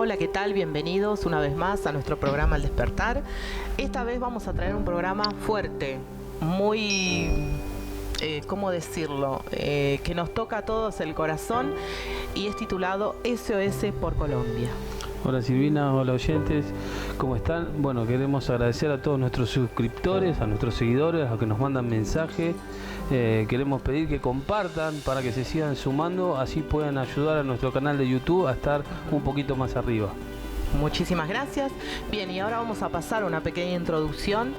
Hola, ¿qué tal? Bienvenidos una vez más a nuestro programa El Despertar. Esta vez vamos a traer un programa fuerte, muy, ¿cómo decirlo? Que nos toca a todos el corazón y es titulado SOS por Colombia. Hola Silvina, hola oyentes, ¿cómo están? Bueno, queremos agradecer a todos nuestros suscriptores, a nuestros seguidores, a los que nos mandan mensajes. Queremos pedir que compartan para que se sigan sumando, así puedan ayudar a nuestro canal de YouTube a estar un poquito más arriba. Muchísimas gracias. Bien, y ahora vamos a pasar una pequeña introducción.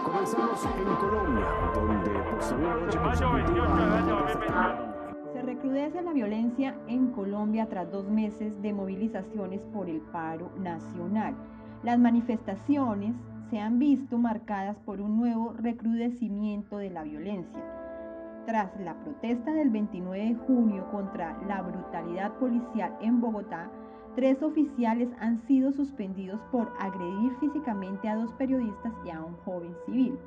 Comenzamos en Colombia, donde por segunda noche consecutiva se recrudece la violencia en Colombia tras 2 meses de movilizaciones por el paro nacional. Las manifestaciones se han visto marcadas por un nuevo recrudecimiento de la violencia. Tras la protesta del 29 de junio contra la brutalidad policial en Bogotá, 3 oficiales han sido suspendidos por agredir físicamente a 2 periodistas y a un joven civil.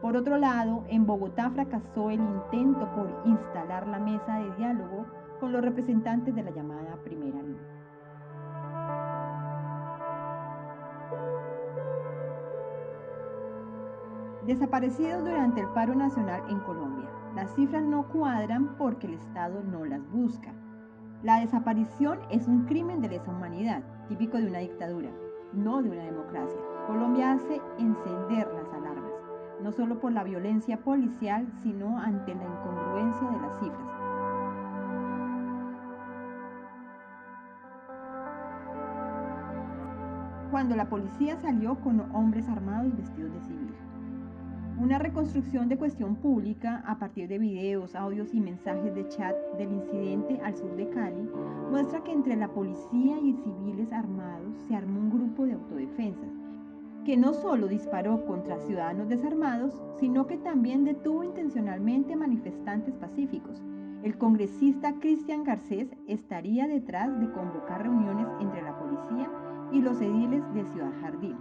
Por otro lado, en Bogotá fracasó el intento por instalar la mesa de diálogo con los representantes de la llamada Primera Línea. Desaparecidos durante el paro nacional en Colombia. Las cifras no cuadran porque el Estado no las busca. La desaparición es un crimen de lesa humanidad, típico de una dictadura, no de una democracia. Colombia hace encender las alarmas, no solo por la violencia policial, sino ante la incongruencia de las cifras. Cuando la policía salió con hombres armados vestidos de civil. Una reconstrucción de cuestión pública a partir de videos, audios y mensajes de chat del incidente al sur de Cali muestra que entre la policía y civiles armados se armó un grupo de autodefensa que no solo disparó contra ciudadanos desarmados, sino que también detuvo intencionalmente manifestantes pacíficos. El congresista Cristian Garcés estaría detrás de convocar reuniones entre la policía y los ediles de Ciudad Jardín.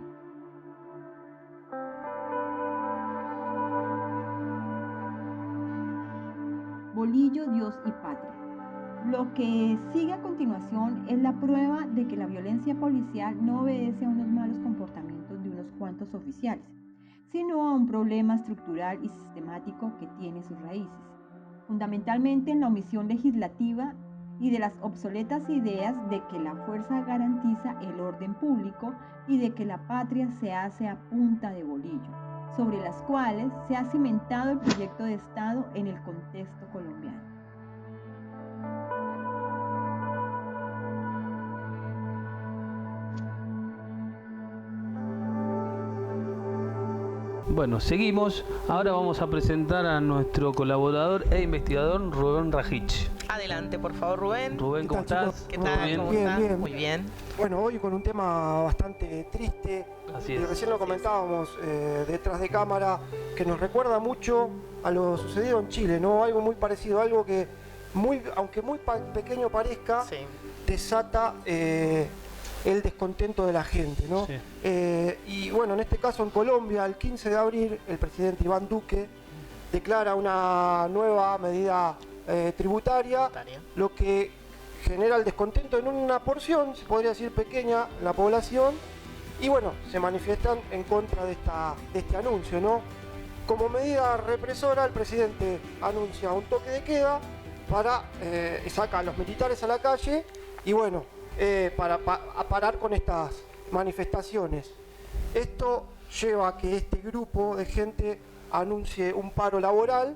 Bolillo, Dios y Patria. Lo que sigue a continuación es la prueba de que la violencia policial no obedece a unos malos comportamientos de unos cuantos oficiales, sino a un problema estructural y sistemático que tiene sus raíces, fundamentalmente en la omisión legislativa y de las obsoletas ideas de que la fuerza garantiza el orden público y de que la patria se hace a punta de bolillo, sobre las cuales se ha cimentado el proyecto de Estado en el contexto colombiano. Bueno, seguimos. Ahora vamos a presentar a nuestro colaborador e investigador Rubén Rajich. Adelante, por favor, Rubén. Rubén, ¿cómo estás? ¿Qué tal? Bien. ¿Cómo Bien, estás? bien. Muy bien. Bueno, hoy con un tema bastante triste, Así y es. recién lo comentábamos detrás de cámara, que nos recuerda mucho a lo sucedido en Chile, ¿no? Algo muy parecido, algo que, aunque muy pequeño parezca, Sí. desata el descontento de la gente, ¿no? Sí. Y bueno, en este caso en Colombia, el 15 de abril, el presidente Iván Duque declara una nueva medida tributaria, lo que genera el descontento en una porción, se podría decir pequeña, la población, y bueno, se manifiestan en contra de este anuncio, ¿no? Como medida represora, el presidente anuncia un toque de queda saca a los militares a la calle y bueno, para parar con estas manifestaciones. Esto lleva a que este grupo de gente anuncie un paro laboral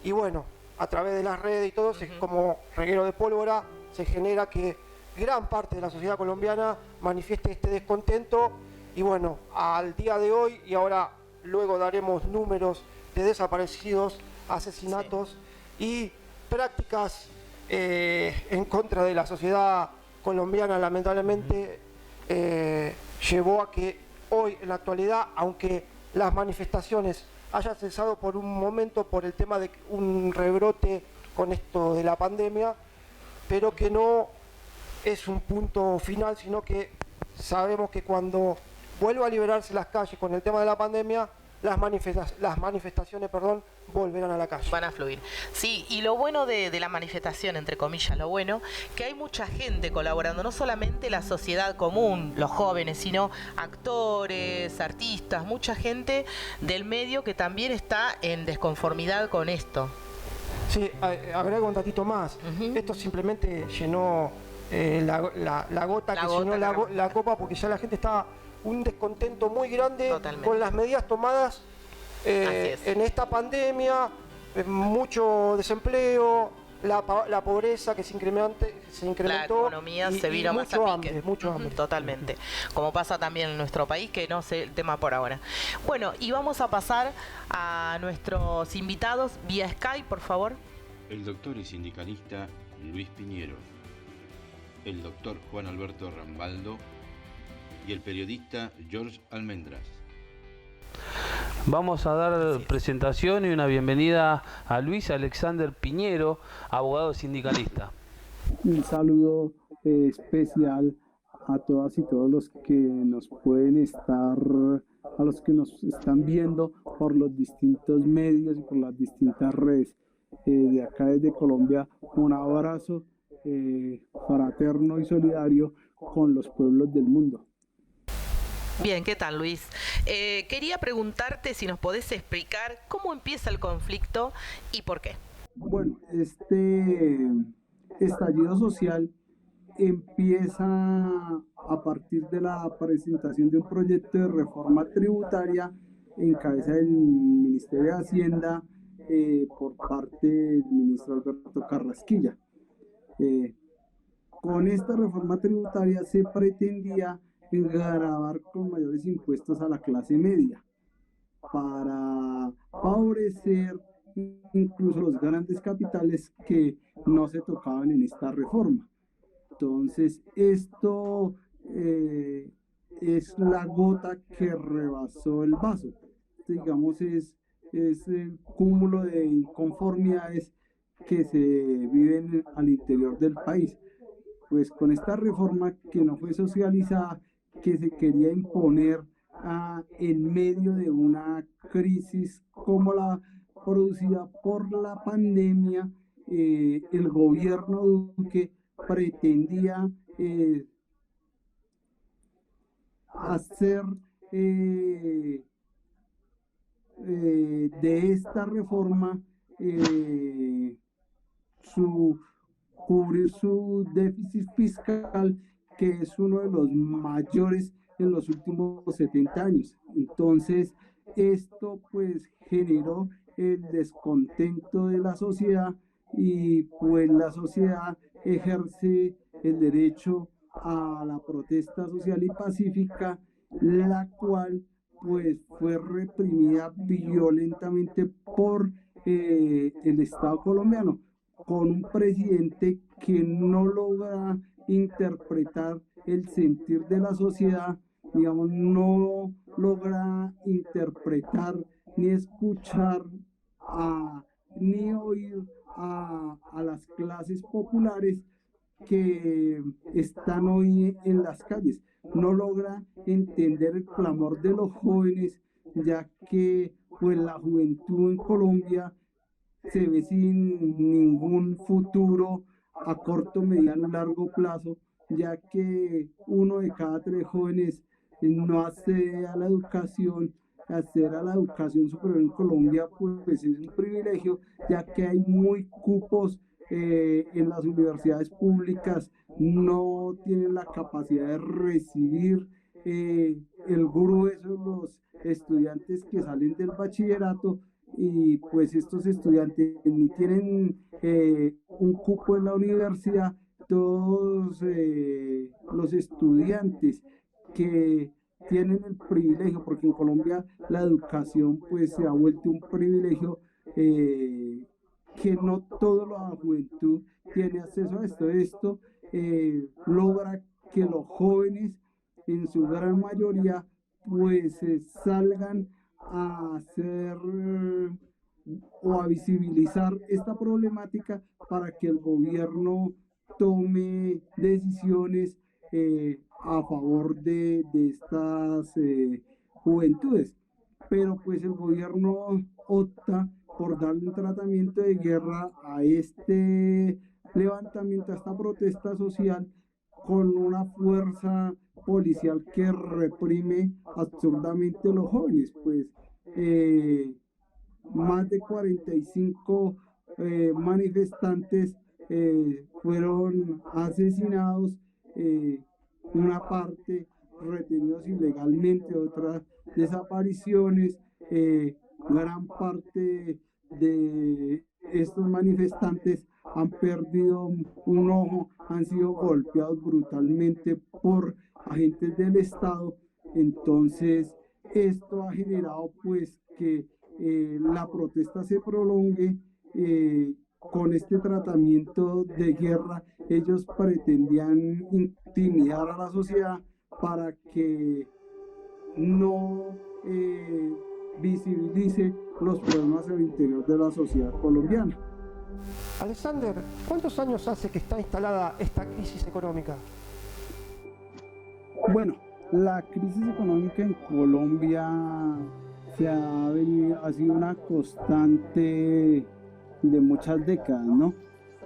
y bueno, a través de las redes y todo, como reguero de pólvora, se genera que gran parte de la sociedad colombiana manifieste este descontento y bueno, al día de hoy, y ahora luego daremos números de desaparecidos, asesinatos y prácticas en contra de la sociedad colombiana, lamentablemente llevó a que hoy en la actualidad, aunque las manifestaciones hayan cesado por un momento por el tema de un rebrote con esto de la pandemia, pero que no es un punto final, sino que sabemos que cuando vuelva a liberarse las calles con el tema de la pandemia, las manifestaciones, volverán a la calle. Van a fluir. Sí, y lo bueno de la manifestación, entre comillas, lo bueno, que hay mucha gente colaborando, no solamente la sociedad común, los jóvenes, sino actores, artistas, mucha gente del medio que también está en desconformidad con esto. Sí, agrego un datito más. Esto simplemente llenó la gota que llenó la copa, porque ya la gente estaba un descontento muy grande con las medidas tomadas en esta pandemia, mucho desempleo, la pobreza que se incrementó, la economía se vino más a pique. Mucho hambre. Totalmente, como pasa también en nuestro país, que no sé el tema por ahora. Bueno, y vamos a pasar a nuestros invitados vía Skype, por favor. El doctor y sindicalista Luis Piñero, el doctor Juan Alberto Rambaldo y el periodista George Almendras. Vamos a dar presentación y una bienvenida a Luis Alexander Piñero, abogado sindicalista. Un saludo especial a todas y todos los que nos pueden estar, a los que nos están viendo por los distintos medios y por las distintas redes. De acá desde Colombia, un abrazo fraterno y solidario con los pueblos del mundo. Bien, ¿qué tal, Luis? Quería preguntarte si nos podés explicar cómo empieza el conflicto y por qué. Bueno, este estallido social empieza a partir de la presentación de un proyecto de reforma tributaria en cabeza del Ministerio de Hacienda por parte del ministro Alberto Carrasquilla. Con esta reforma tributaria se pretendía gravar con mayores impuestos a la clase media para favorecer incluso los grandes capitales que no se tocaban en esta reforma. Entonces, esto es la gota que rebasó el vaso. Digamos, es el cúmulo de inconformidades que se viven al interior del país. Pues con esta reforma que no fue socializada, que se quería imponer en medio de una crisis como la producida por la pandemia, el gobierno Duque pretendía hacer de esta reforma cubrir su déficit fiscal, que es uno de los mayores en los últimos 70 años. Entonces, esto pues generó el descontento de la sociedad y pues la sociedad ejerce el derecho a la protesta social y pacífica, la cual pues fue reprimida violentamente por el Estado colombiano, con un presidente que no logra interpretar el sentir de la sociedad, digamos, no logra interpretar ni escuchar ni oír a las clases populares que están hoy en las calles. No logra entender el clamor de los jóvenes, ya que pues la juventud en Colombia se ve sin ningún futuro a corto, mediano y largo plazo, ya que 1 de cada 3 jóvenes no accede a la educación. Acceder a la educación superior en Colombia pues es un privilegio, ya que hay muy cupos en las universidades públicas, no tienen la capacidad de recibir el grueso de los estudiantes que salen del bachillerato, y pues estos estudiantes ni tienen un cupo en la universidad. Todos los estudiantes que tienen el privilegio, porque en Colombia la educación pues se ha vuelto un privilegio, que no toda la juventud tiene acceso a esto. Esto logra que los jóvenes en su gran mayoría pues salgan a hacer o a visibilizar esta problemática para que el gobierno tome decisiones a favor de estas juventudes. pero pues el gobierno opta por darle un tratamiento de guerra a este levantamiento, a esta protesta social, con una fuerza policial que reprime absurdamente a los jóvenes. Pues más de 45 manifestantes fueron asesinados, una parte retenidos ilegalmente, otras desapariciones, gran parte de estos manifestantes han perdido un ojo, han sido golpeados brutalmente por agentes del Estado. Entonces, esto ha generado pues que la protesta se prolongue. Con este tratamiento de guerra, ellos pretendían intimidar a la sociedad para que no visibilice los problemas al interior de la sociedad colombiana. Alexander, ¿cuántos años hace que está instalada esta crisis económica? Bueno, la crisis económica en Colombia ha sido una constante de muchas décadas, ¿no?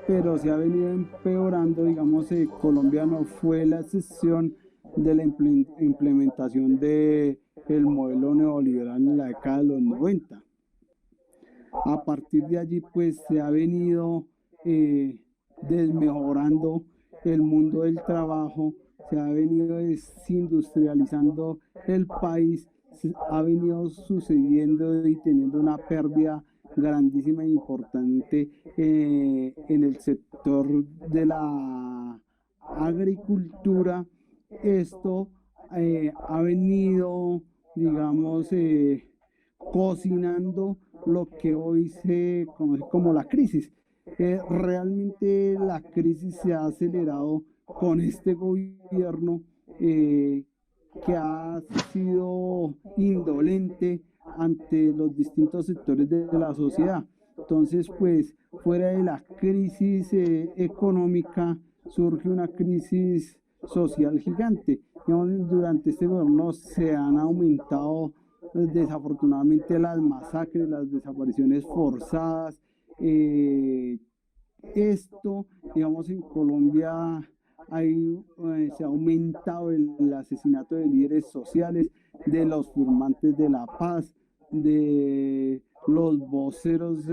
Pero se ha venido empeorando. Digamos, Colombia no fue la excepción de la implementación del modelo neoliberal en la década de los 90. A partir de allí, pues se ha venido desmejorando el mundo del trabajo, se ha venido desindustrializando el país, ha venido sucediendo y teniendo una pérdida grandísima e importante en el sector de la agricultura. Esto ha venido, digamos, cocinando lo que hoy se conoce como la crisis. Realmente la crisis se ha acelerado con este gobierno que ha sido indolente ante los distintos sectores de la sociedad. Entonces, pues, fuera de la crisis económica, surge una crisis social gigante. Digamos, durante este gobierno se han aumentado desafortunadamente las masacres, las desapariciones forzadas. Esto, digamos, en Colombia se ha aumentado el asesinato de líderes sociales, de los firmantes de la paz, de los voceros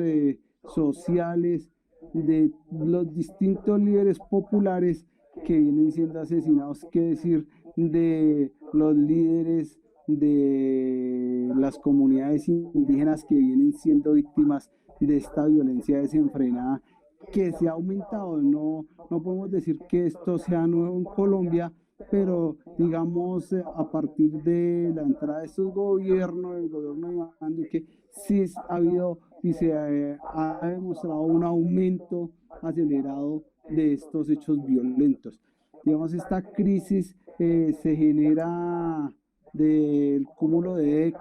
sociales, de los distintos líderes populares que vienen siendo asesinados, qué decir de los líderes de las comunidades indígenas que vienen siendo víctimas de esta violencia desenfrenada que se ha aumentado. No podemos decir que esto sea nuevo en Colombia, pero digamos a partir de la entrada de estos gobiernos, el gobierno de Iván Duque, sí ha habido y se ha demostrado un aumento acelerado de estos hechos violentos. Digamos, esta crisis se genera del cúmulo de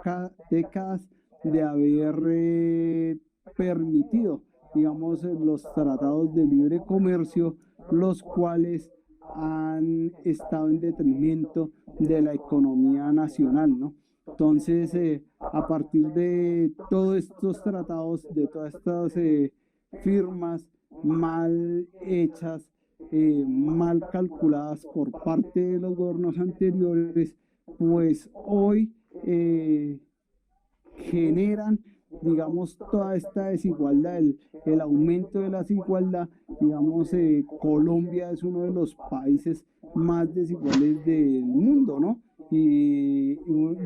décadas de haber permitido, digamos, los tratados de libre comercio, los cuales han estado en detrimento de la economía nacional, ¿no? Entonces, a partir de todos estos tratados, de todas estas firmas mal hechas, mal calculadas por parte de los gobiernos anteriores, pues hoy generan, digamos, toda esta desigualdad, el aumento de la desigualdad. Digamos, Colombia es uno de los países más desiguales del mundo, ¿no? Y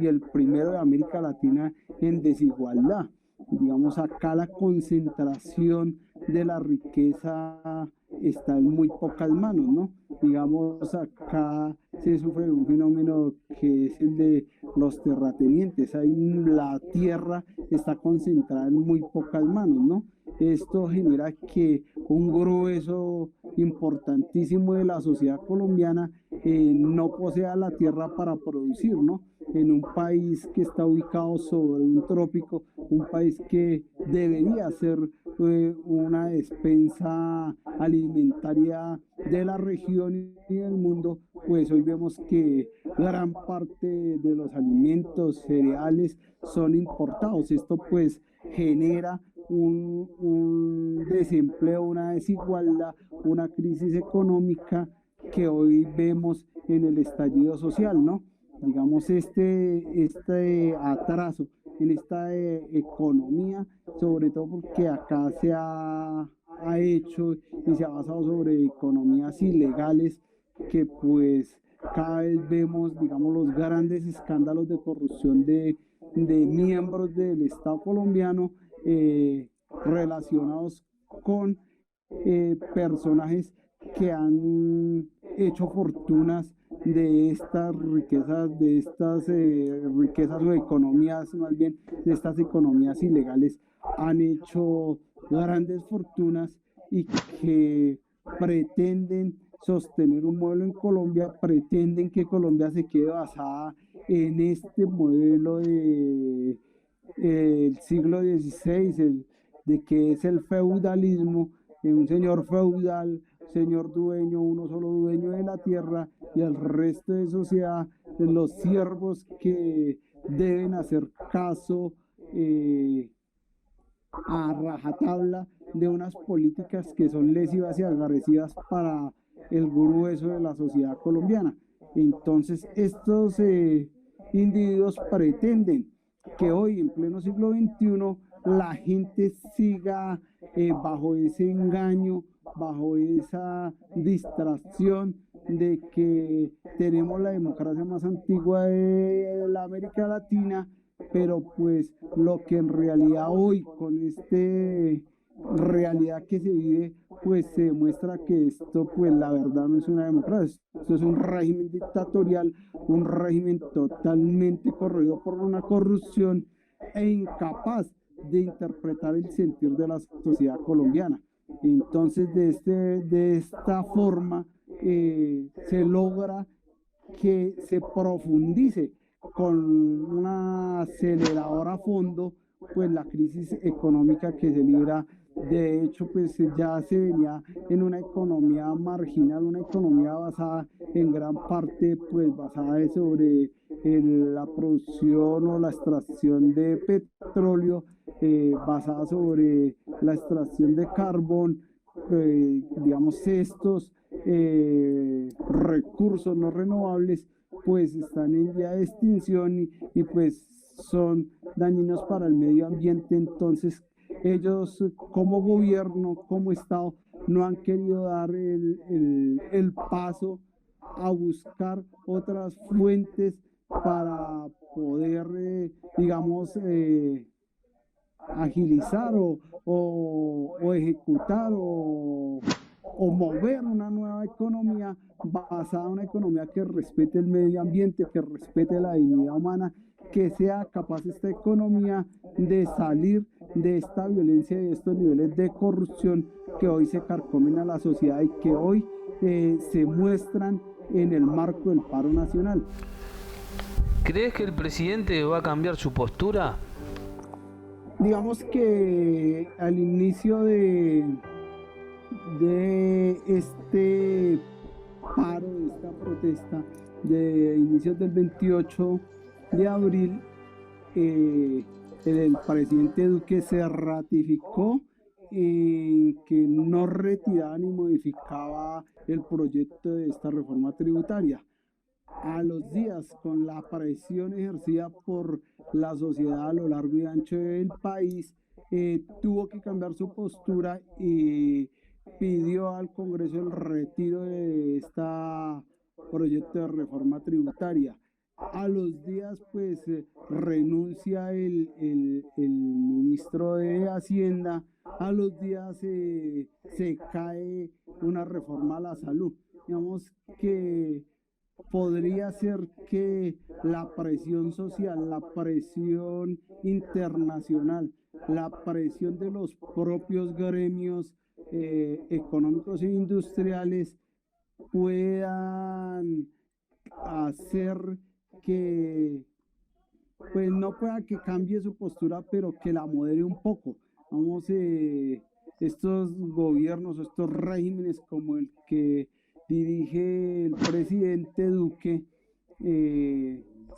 el primero de América Latina en desigualdad. Digamos, acá la concentración de la riqueza está en muy pocas manos, ¿no? Digamos, acá se sufre un fenómeno que es el de los terratenientes. Ahí la tierra está concentrada en muy pocas manos, ¿no? Esto genera que un grueso importantísimo de la sociedad colombiana no posea la tierra para producir, ¿no? En un país que está ubicado sobre un trópico, un país que debería ser una despensa alimentaria de la región y del mundo, pues hoy vemos que gran parte de los alimentos, cereales, son importados. Esto pues genera un desempleo, una desigualdad, una crisis económica que hoy vemos en el estallido social, ¿no? Digamos, este atraso en esta economía, sobre todo porque acá se ha hecho y se ha basado sobre economías ilegales que pues cada vez vemos, digamos, los grandes escándalos de corrupción de miembros del Estado colombiano relacionados con personajes que han hecho fortunas de estas riquezas o economías, más bien de estas economías ilegales, han hecho grandes fortunas y que pretenden sostener un modelo en Colombia, pretenden que Colombia se quede basada en este modelo del siglo XVI, de que es el feudalismo, de un señor feudal, señor dueño, uno solo dueño de la tierra y el resto de sociedad, de los siervos que deben hacer caso a rajatabla de unas políticas que son lesivas y agresivas para el grueso de la sociedad colombiana. Entonces, estos individuos pretenden que hoy, en pleno siglo XXI, la gente siga bajo ese engaño, bajo esa distracción de que tenemos la democracia más antigua de la América Latina, pero pues lo que en realidad hoy con este realidad que se vive, pues se demuestra que esto pues la verdad no es una democracia, esto es un régimen dictatorial, un régimen totalmente corroído por una corrupción e incapaz de interpretar el sentir de la sociedad colombiana. Entonces de esta forma se logra que se profundice con una aceleradora a fondo pues la crisis económica que se libra. De hecho, pues ya se venía en una economía marginal, una economía basada en gran parte, pues basada sobre la producción o la extracción de petróleo, basada sobre la extracción de carbón, digamos, estos recursos no renovables, pues están en vía de extinción y pues son dañinos para el medio ambiente. Entonces, ellos como gobierno, como Estado, no han querido dar el paso a buscar otras fuentes para poder, digamos, agilizar o ejecutar o mover una nueva economía basada en una economía que respete el medio ambiente, que respete la dignidad humana, que sea capaz esta economía de salir de esta violencia y de estos niveles de corrupción que hoy se carcomen a la sociedad y que hoy se muestran en el marco del paro nacional. ¿Crees que el presidente va a cambiar su postura? Digamos que al inicio de este paro, de esta protesta, de inicios del 28 de abril, el presidente Duque se ratificó en que no retiraba ni modificaba el proyecto de esta reforma tributaria. A los días, con la presión ejercida por la sociedad a lo largo y ancho del país, tuvo que cambiar su postura y pidió al Congreso el retiro de este proyecto de reforma tributaria. A los días, pues, renuncia el ministro de Hacienda. A los días se cae una reforma a la salud. Digamos que podría ser que la presión social, la presión internacional, la presión de los propios gremios económicos e industriales puedan hacer que, pues no pueda que cambie su postura, pero que la modere un poco. Vamos, estos gobiernos, estos regímenes como el que dirige el presidente Duque,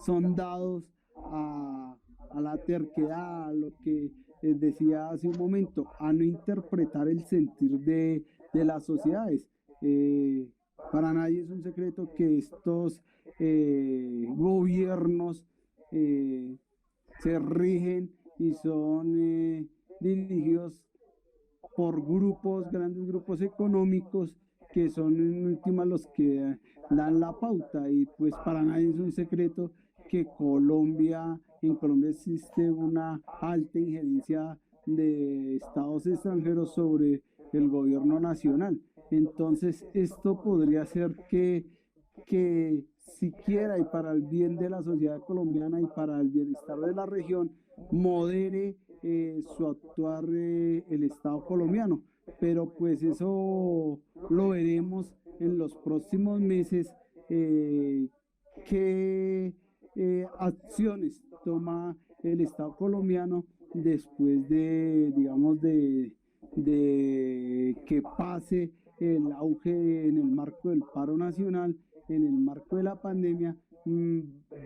son dados a la terquedad, a lo que les decía hace un momento, a no interpretar el sentir de las sociedades. Para nadie es un secreto que estos gobiernos se rigen y son dirigidos por grandes grupos económicos que son en última los que dan la pauta, y pues para nadie es un secreto que en Colombia existe una alta injerencia de estados extranjeros sobre el gobierno nacional. Entonces esto podría ser que siquiera, y para el bien de la sociedad colombiana y para el bienestar de la región, modere su actuar el Estado colombiano. Pero pues eso lo veremos en los próximos meses, qué acciones toma el Estado colombiano después de, digamos, de que pase el auge en el marco del paro nacional, en el marco de la pandemia.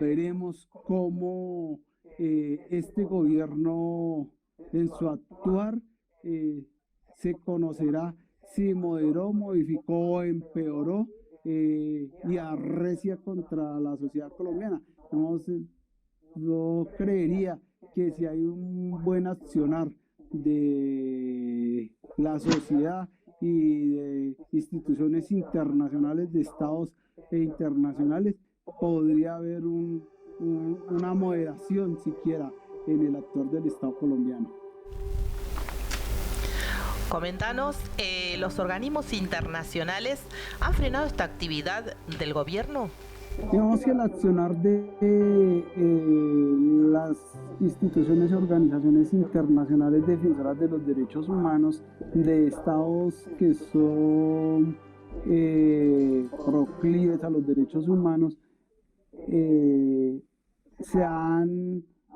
Veremos cómo este gobierno en su actuar se conocerá si moderó, modificó o empeoró y arrecia contra la sociedad colombiana. Yo creería que si hay un buen accionar de la sociedad y de instituciones internacionales, de estados internacionales, podría haber una moderación siquiera en el actuar del Estado colombiano. Comentanos, ¿los organismos internacionales han frenado esta actividad del gobierno? Digamos que el accionar de las instituciones y organizaciones internacionales defensoras de los derechos humanos de estados que son proclives a los derechos humanos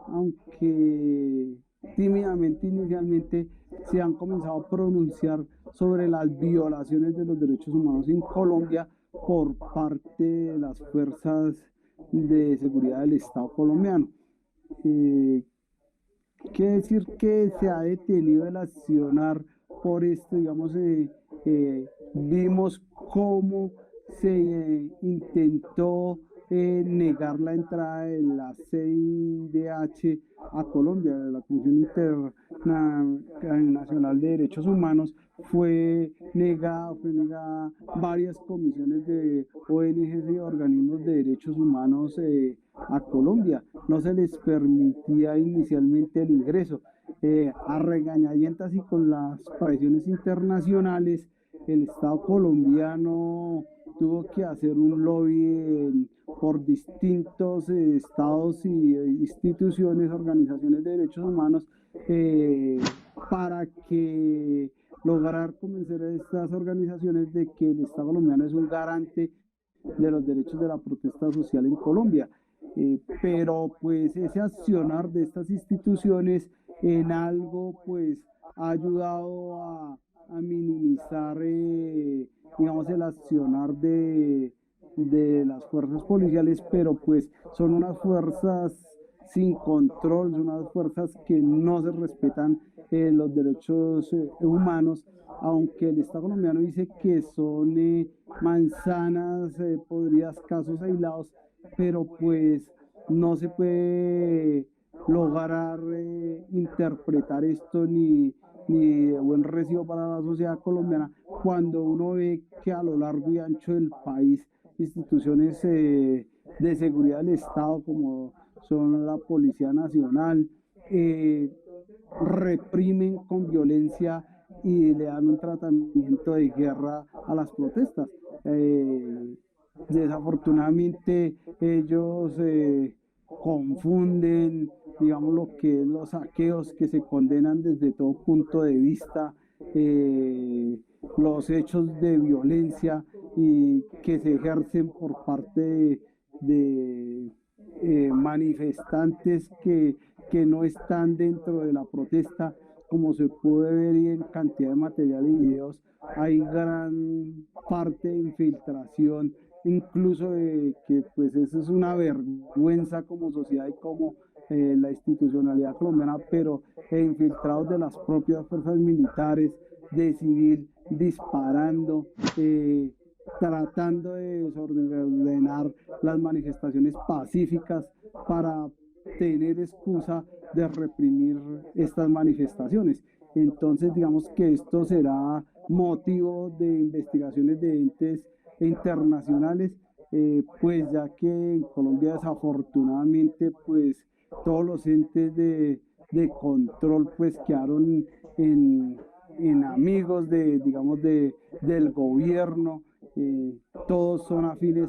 aunque tímidamente inicialmente, se han comenzado a pronunciar sobre las violaciones de los derechos humanos en Colombia por parte de las fuerzas de seguridad del Estado colombiano. Quiere decir que se ha detenido el accionar por esto, digamos, vimos cómo se intentó negar la entrada de la CIDH a Colombia, de la Comisión Internacional de Derechos Humanos, fue negada varias comisiones de ONGs y organismos de derechos humanos a Colombia. No se les permitía inicialmente el ingreso. A regañadientas y con las presiones internacionales, el Estado colombiano tuvo que hacer un lobby por distintos estados y instituciones, organizaciones de derechos humanos, para que lograr convencer a estas organizaciones de que el Estado colombiano es un garante de los derechos de la protesta social en Colombia. Pero pues ese accionar de estas instituciones en algo pues ha ayudado a minimizar digamos el accionar de las fuerzas policiales, pero pues son unas fuerzas sin control, son unas fuerzas que no se respetan los derechos humanos, aunque el Estado colombiano dice que son manzanas podridas, casos aislados, pero pues no se puede lograr interpretar esto ni de buen recibo para la sociedad colombiana cuando uno ve que a lo largo y ancho del país instituciones de seguridad del Estado como son la Policía Nacional reprimen con violencia y le dan un tratamiento de guerra a las protestas. Desafortunadamente ellos confunden, digamos, lo que es los saqueos que se condenan desde todo punto de vista, los hechos de violencia y que se ejercen por parte de manifestantes que no están dentro de la protesta, como se puede ver y en cantidad de material y videos, hay gran parte de infiltración, incluso de que pues eso es una vergüenza como sociedad y como la institucionalidad colombiana, pero infiltrados de las propias fuerzas militares, de civil, disparando, tratando de desordenar las manifestaciones pacíficas para tener excusa de reprimir estas manifestaciones. Entonces, digamos que esto será motivo de investigaciones de entes internacionales, pues ya que en Colombia desafortunadamente, pues todos los entes de control pues quedaron en amigos de, digamos, del gobierno, todos son afines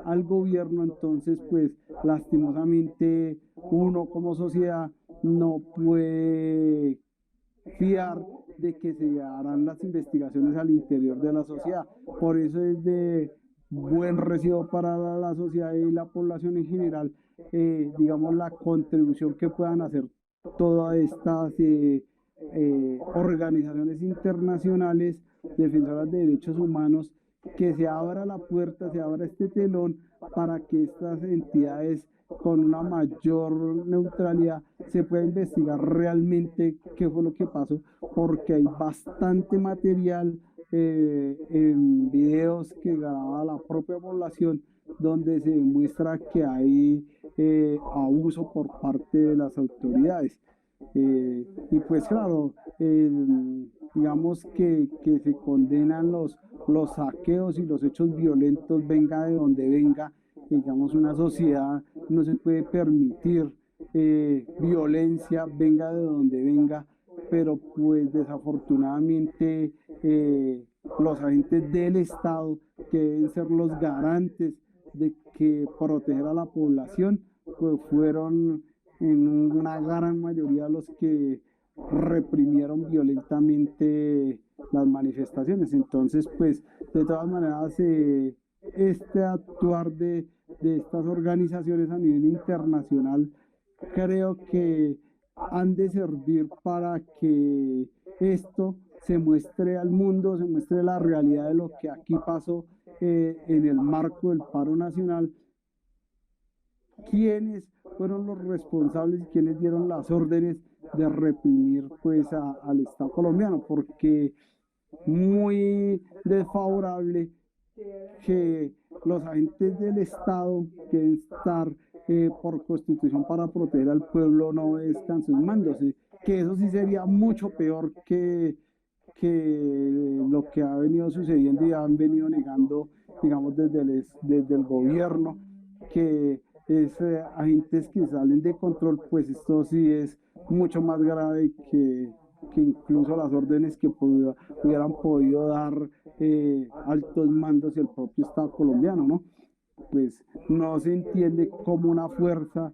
al gobierno, entonces pues lastimosamente uno como sociedad no puede fiar de que se harán las investigaciones al interior de la sociedad. Por eso es de buen recibo para la sociedad y la población en general, digamos, la contribución que puedan hacer todas estas organizaciones internacionales defensoras de derechos humanos, que se abra la puerta, se abra este telón para que estas entidades con una mayor neutralidad se pueda investigar realmente qué fue lo que pasó, porque hay bastante material en videos que graba la propia población donde se demuestra que hay abuso por parte de las autoridades. Y pues claro, digamos que se condenan los saqueos y los hechos violentos, venga de donde venga. Digamos, una sociedad no se puede permitir violencia, venga de donde venga, pero pues desafortunadamente los agentes del Estado, que deben ser los garantes de que proteger a la población, pues fueron en una gran mayoría los que reprimieron violentamente las manifestaciones. Entonces, pues, de todas maneras, este actuar de estas organizaciones a nivel internacional creo que han de servir para que esto se muestre al mundo, se muestre la realidad de lo que aquí pasó en el marco del paro nacional, quiénes fueron los responsables y quiénes dieron las órdenes de reprimir pues al Estado colombiano, porque muy desfavorable que los agentes del Estado que deben estar por constitución para proteger al pueblo no obedezcan sus mandos, que eso sí sería mucho peor que lo que ha venido sucediendo y han venido negando, digamos, desde el gobierno, que es agentes que salen de control. Pues esto sí es mucho más grave que incluso las órdenes que hubieran podido dar altos mandos y el propio Estado colombiano, ¿no? Pues no se entiende cómo una fuerza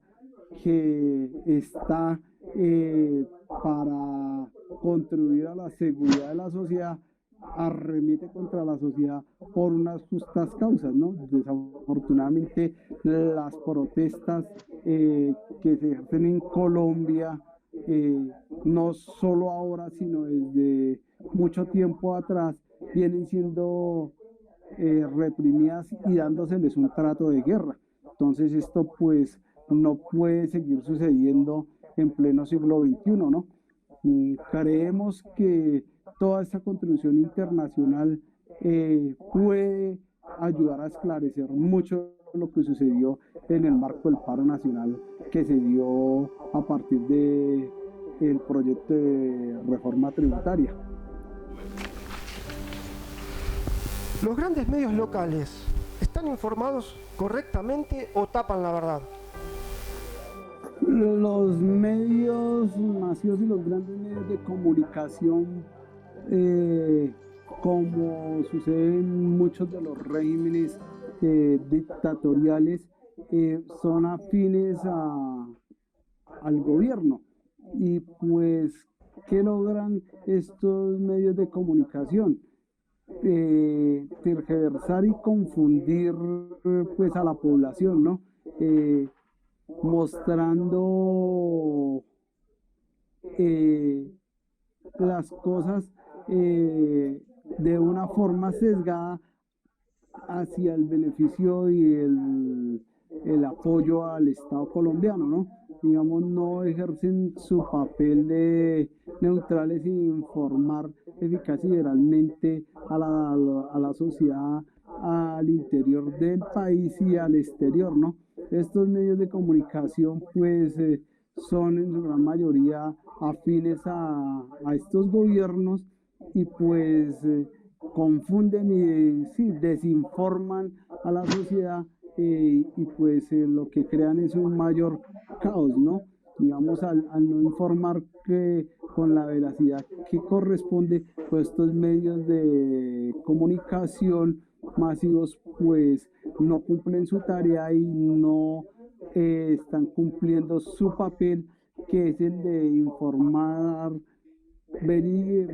que está para contribuir a la seguridad de la sociedad arremete contra la sociedad por unas justas causas, ¿no? Desafortunadamente las protestas que se ejercen en Colombia, no solo ahora, sino desde mucho tiempo atrás, vienen siendo reprimidas y dándoseles un trato de guerra. Entonces esto pues no puede seguir sucediendo en pleno siglo XXI, ¿no? Creemos que toda esta contribución internacional puede ayudar a esclarecer mucho lo que sucedió en el marco del paro nacional que se dio a partir del proyecto de reforma tributaria. ¿Los grandes medios locales están informados correctamente o tapan la verdad? Los medios masivos y los grandes medios de comunicación, como sucede en muchos de los regímenes dictatoriales, son afines al gobierno. Y pues, ¿qué logran estos medios de comunicación? Tergiversar y confundir pues a la población, ¿no? Mostrando las cosas de una forma sesgada hacia el beneficio y el apoyo al Estado colombiano, ¿no? Digamos, no ejercen su papel de neutrales y informar eficaz y veralmente a la sociedad al interior del país y al exterior, ¿no? Estos medios de comunicación, pues, son en su gran mayoría afines a estos gobiernos y pues confunden y sí, desinforman a la sociedad y pues lo que crean es un mayor caos, ¿no? Digamos, al no informar que con la veracidad que corresponde, pues estos medios de comunicación masivos pues no cumplen su tarea y no están cumpliendo su papel, que es el de informar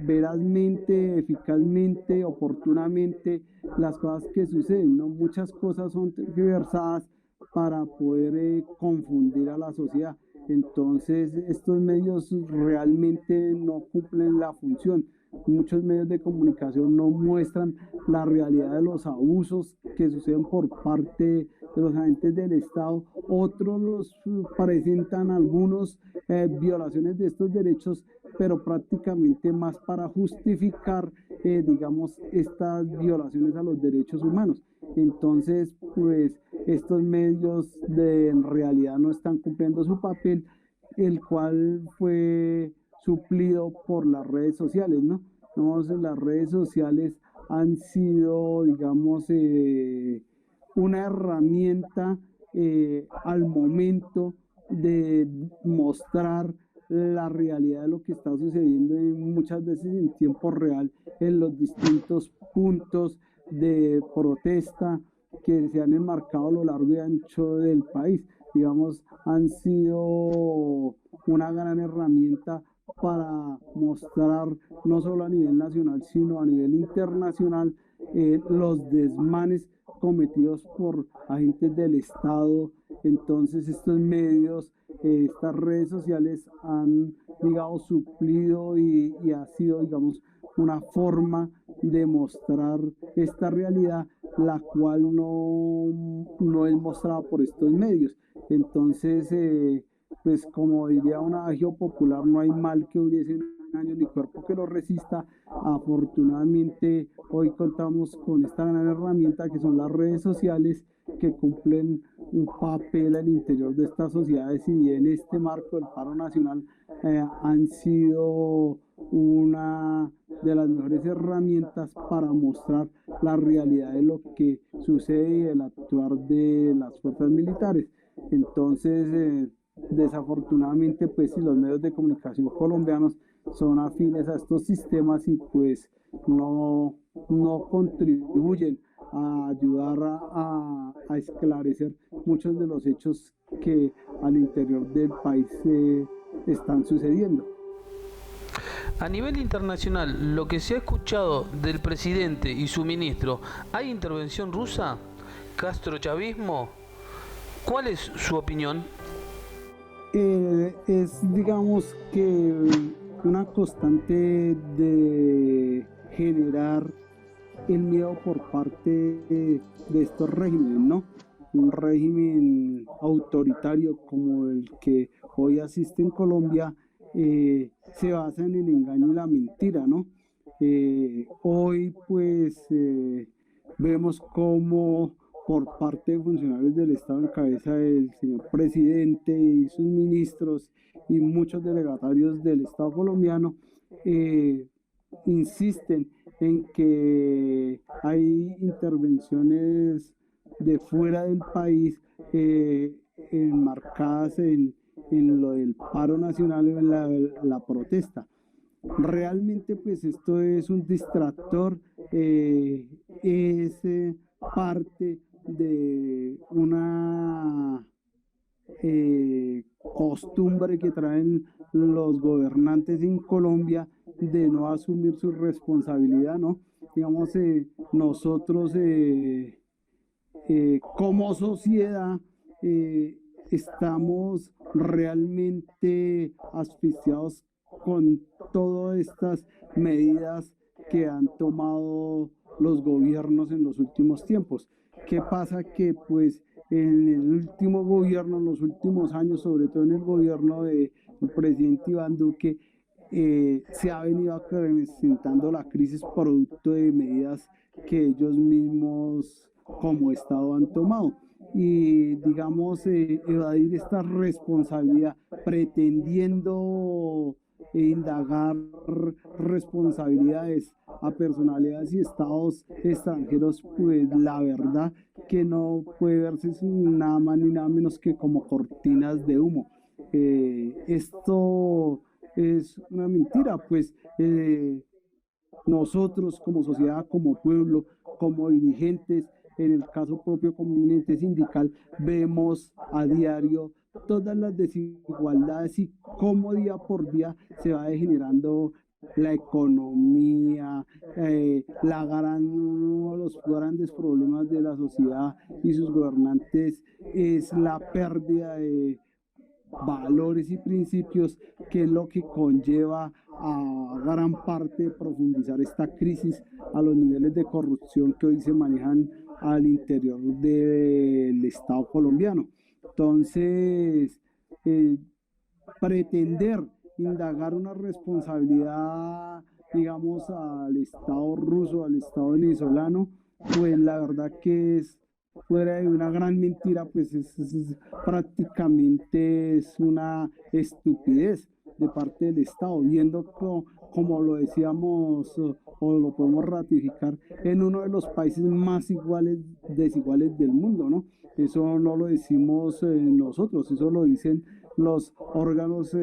verazmente, eficazmente, oportunamente las cosas que suceden, ¿no? Muchas cosas son tergiversadas para poder confundir a la sociedad. Entonces, estos medios realmente no cumplen la función. Muchos medios de comunicación no muestran la realidad de los abusos que suceden por parte de los agentes del Estado. Otros los presentan algunos violaciones de estos derechos, pero prácticamente más para justificar, digamos, estas violaciones a los derechos humanos. Entonces, pues, estos medios en realidad no están cumpliendo su papel, el cual fue suplido por las redes sociales, ¿no? Entonces, las redes sociales han sido, digamos, una herramienta al momento de mostrar la realidad de lo que está sucediendo muchas veces en tiempo real en los distintos puntos de protesta que se han enmarcado a lo largo y ancho del país. Digamos, han sido una gran herramienta para mostrar no solo a nivel nacional, sino a nivel internacional los desmanes cometidos por agentes del Estado. Entonces estos medios, estas redes sociales han, digamos, suplido y ha sido, digamos, una forma de mostrar esta realidad, la cual no es mostrada por estos medios. Entonces, pues como diría un adagio popular, no hay mal que hubiese en años ni cuerpo que lo resista. Afortunadamente hoy contamos con esta gran herramienta que son las redes sociales, que cumplen un papel al interior de estas sociedades y en este marco del paro nacional han sido una de las mejores herramientas para mostrar la realidad de lo que sucede y el actuar de las fuerzas militares. Entonces, desafortunadamente, pues si los medios de comunicación colombianos son afines a estos sistemas y pues no contribuyen a ayudar a esclarecer muchos de los hechos que al interior del país están sucediendo. A nivel internacional, lo que se ha escuchado del presidente y su ministro, ¿hay intervención rusa? ¿Castrochavismo? ¿Cuál es su opinión? Es, digamos, que una constante de generar el miedo por parte de estos regímenes, ¿no? Un régimen autoritario como el que hoy asiste en Colombia se basa en el engaño y la mentira, ¿no? Hoy pues vemos cómo por parte de funcionarios del Estado en cabeza del señor presidente y sus ministros y muchos delegatarios del Estado colombiano insisten en que hay intervenciones de fuera del país enmarcadas en lo del paro nacional o en la protesta. Realmente pues esto es un distractor, es parte de una costumbre que traen los gobernantes en Colombia de no asumir su responsabilidad, ¿no? Digamos, nosotros como sociedad estamos realmente asfixiados con todas estas medidas que han tomado los gobiernos en los últimos tiempos. ¿Qué pasa? Que pues en el último gobierno, en los últimos años, sobre todo en el gobierno del presidente Iván Duque, se ha venido acrecentando la crisis producto de medidas que ellos mismos como Estado han tomado. Y digamos, evadir esta responsabilidad pretendiendo indagar responsabilidades a personalidades y estados extranjeros, pues la verdad que no puede verse nada más ni nada menos que como cortinas de humo. Esto es una mentira, pues nosotros como sociedad, como pueblo, como dirigentes, en el caso propio como dirigente sindical, vemos a diario todas las desigualdades y cómo día por día se va degenerando la economía, uno de los grandes problemas de la sociedad y sus gobernantes es la pérdida de valores y principios, que es lo que conlleva a gran parte de profundizar esta crisis a los niveles de corrupción que hoy se manejan al interior del Estado colombiano. Entonces, pretender indagar una responsabilidad, digamos, al Estado ruso, al Estado venezolano, pues la verdad que es fuera de una gran mentira, pues prácticamente es una estupidez de parte del Estado, viendo como lo decíamos o lo podemos ratificar en uno de los países más desiguales del mundo, ¿no? Eso no lo decimos nosotros, eso lo dicen los órganos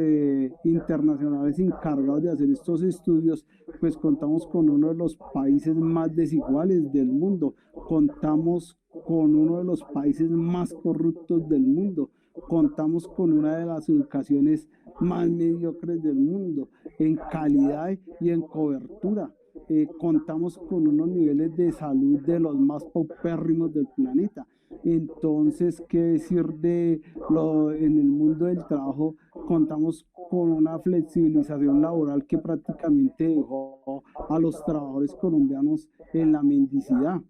internacionales encargados de hacer estos estudios. Pues contamos con uno de los países más desiguales del mundo, contamos con uno de los países más corruptos del mundo, contamos con una de las educaciones más mediocres del mundo en calidad y en cobertura. Contamos con unos niveles de salud de los más paupérrimos del planeta. Entonces, ¿qué decir en el mundo del trabajo? Contamos con una flexibilización laboral que prácticamente dejó a los trabajadores colombianos en la mendicidad.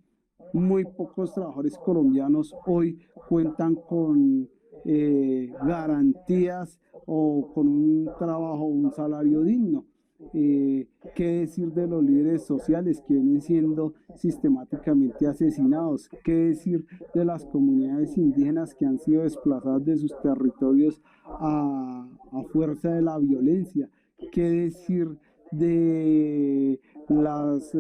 Muy pocos trabajadores colombianos hoy cuentan con garantías o con un trabajo, un salario digno. ¿Qué decir de los líderes sociales que vienen siendo sistemáticamente asesinados? ¿Qué decir de las comunidades indígenas que han sido desplazadas de sus territorios a fuerza de la violencia? ¿Qué decir de las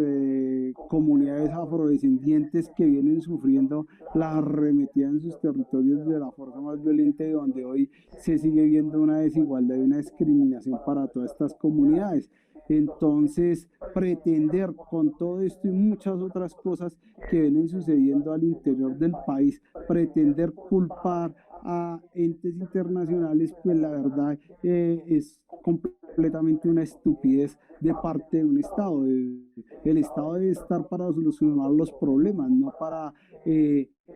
comunidades afrodescendientes que vienen sufriendo la arremetida en sus territorios de la forma más violenta, y donde hoy se sigue viendo una desigualdad y una discriminación para todas estas comunidades? Entonces, pretender con todo esto y muchas otras cosas que vienen sucediendo al interior del país, pretender culpar a entes internacionales, pues la verdad es completamente una estupidez de parte de un Estado. El Estado debe estar para solucionar los problemas, no para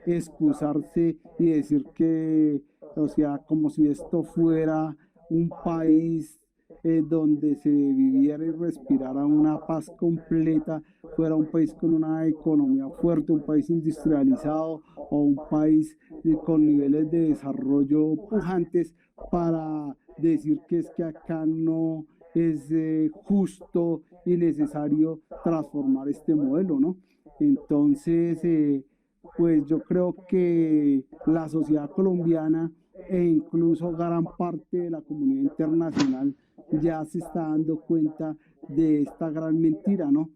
excusarse y decir que, o sea, como si esto fuera un país donde se viviera y respirara una paz completa, fuera un país con una economía fuerte, un país industrializado o un país con niveles de desarrollo pujantes, para decir que es que acá no es justo y necesario transformar este modelo, ¿no? Entonces, pues yo creo que la sociedad colombiana e incluso gran parte de la comunidad internacional ya se está dando cuenta de esta gran mentira, ¿no?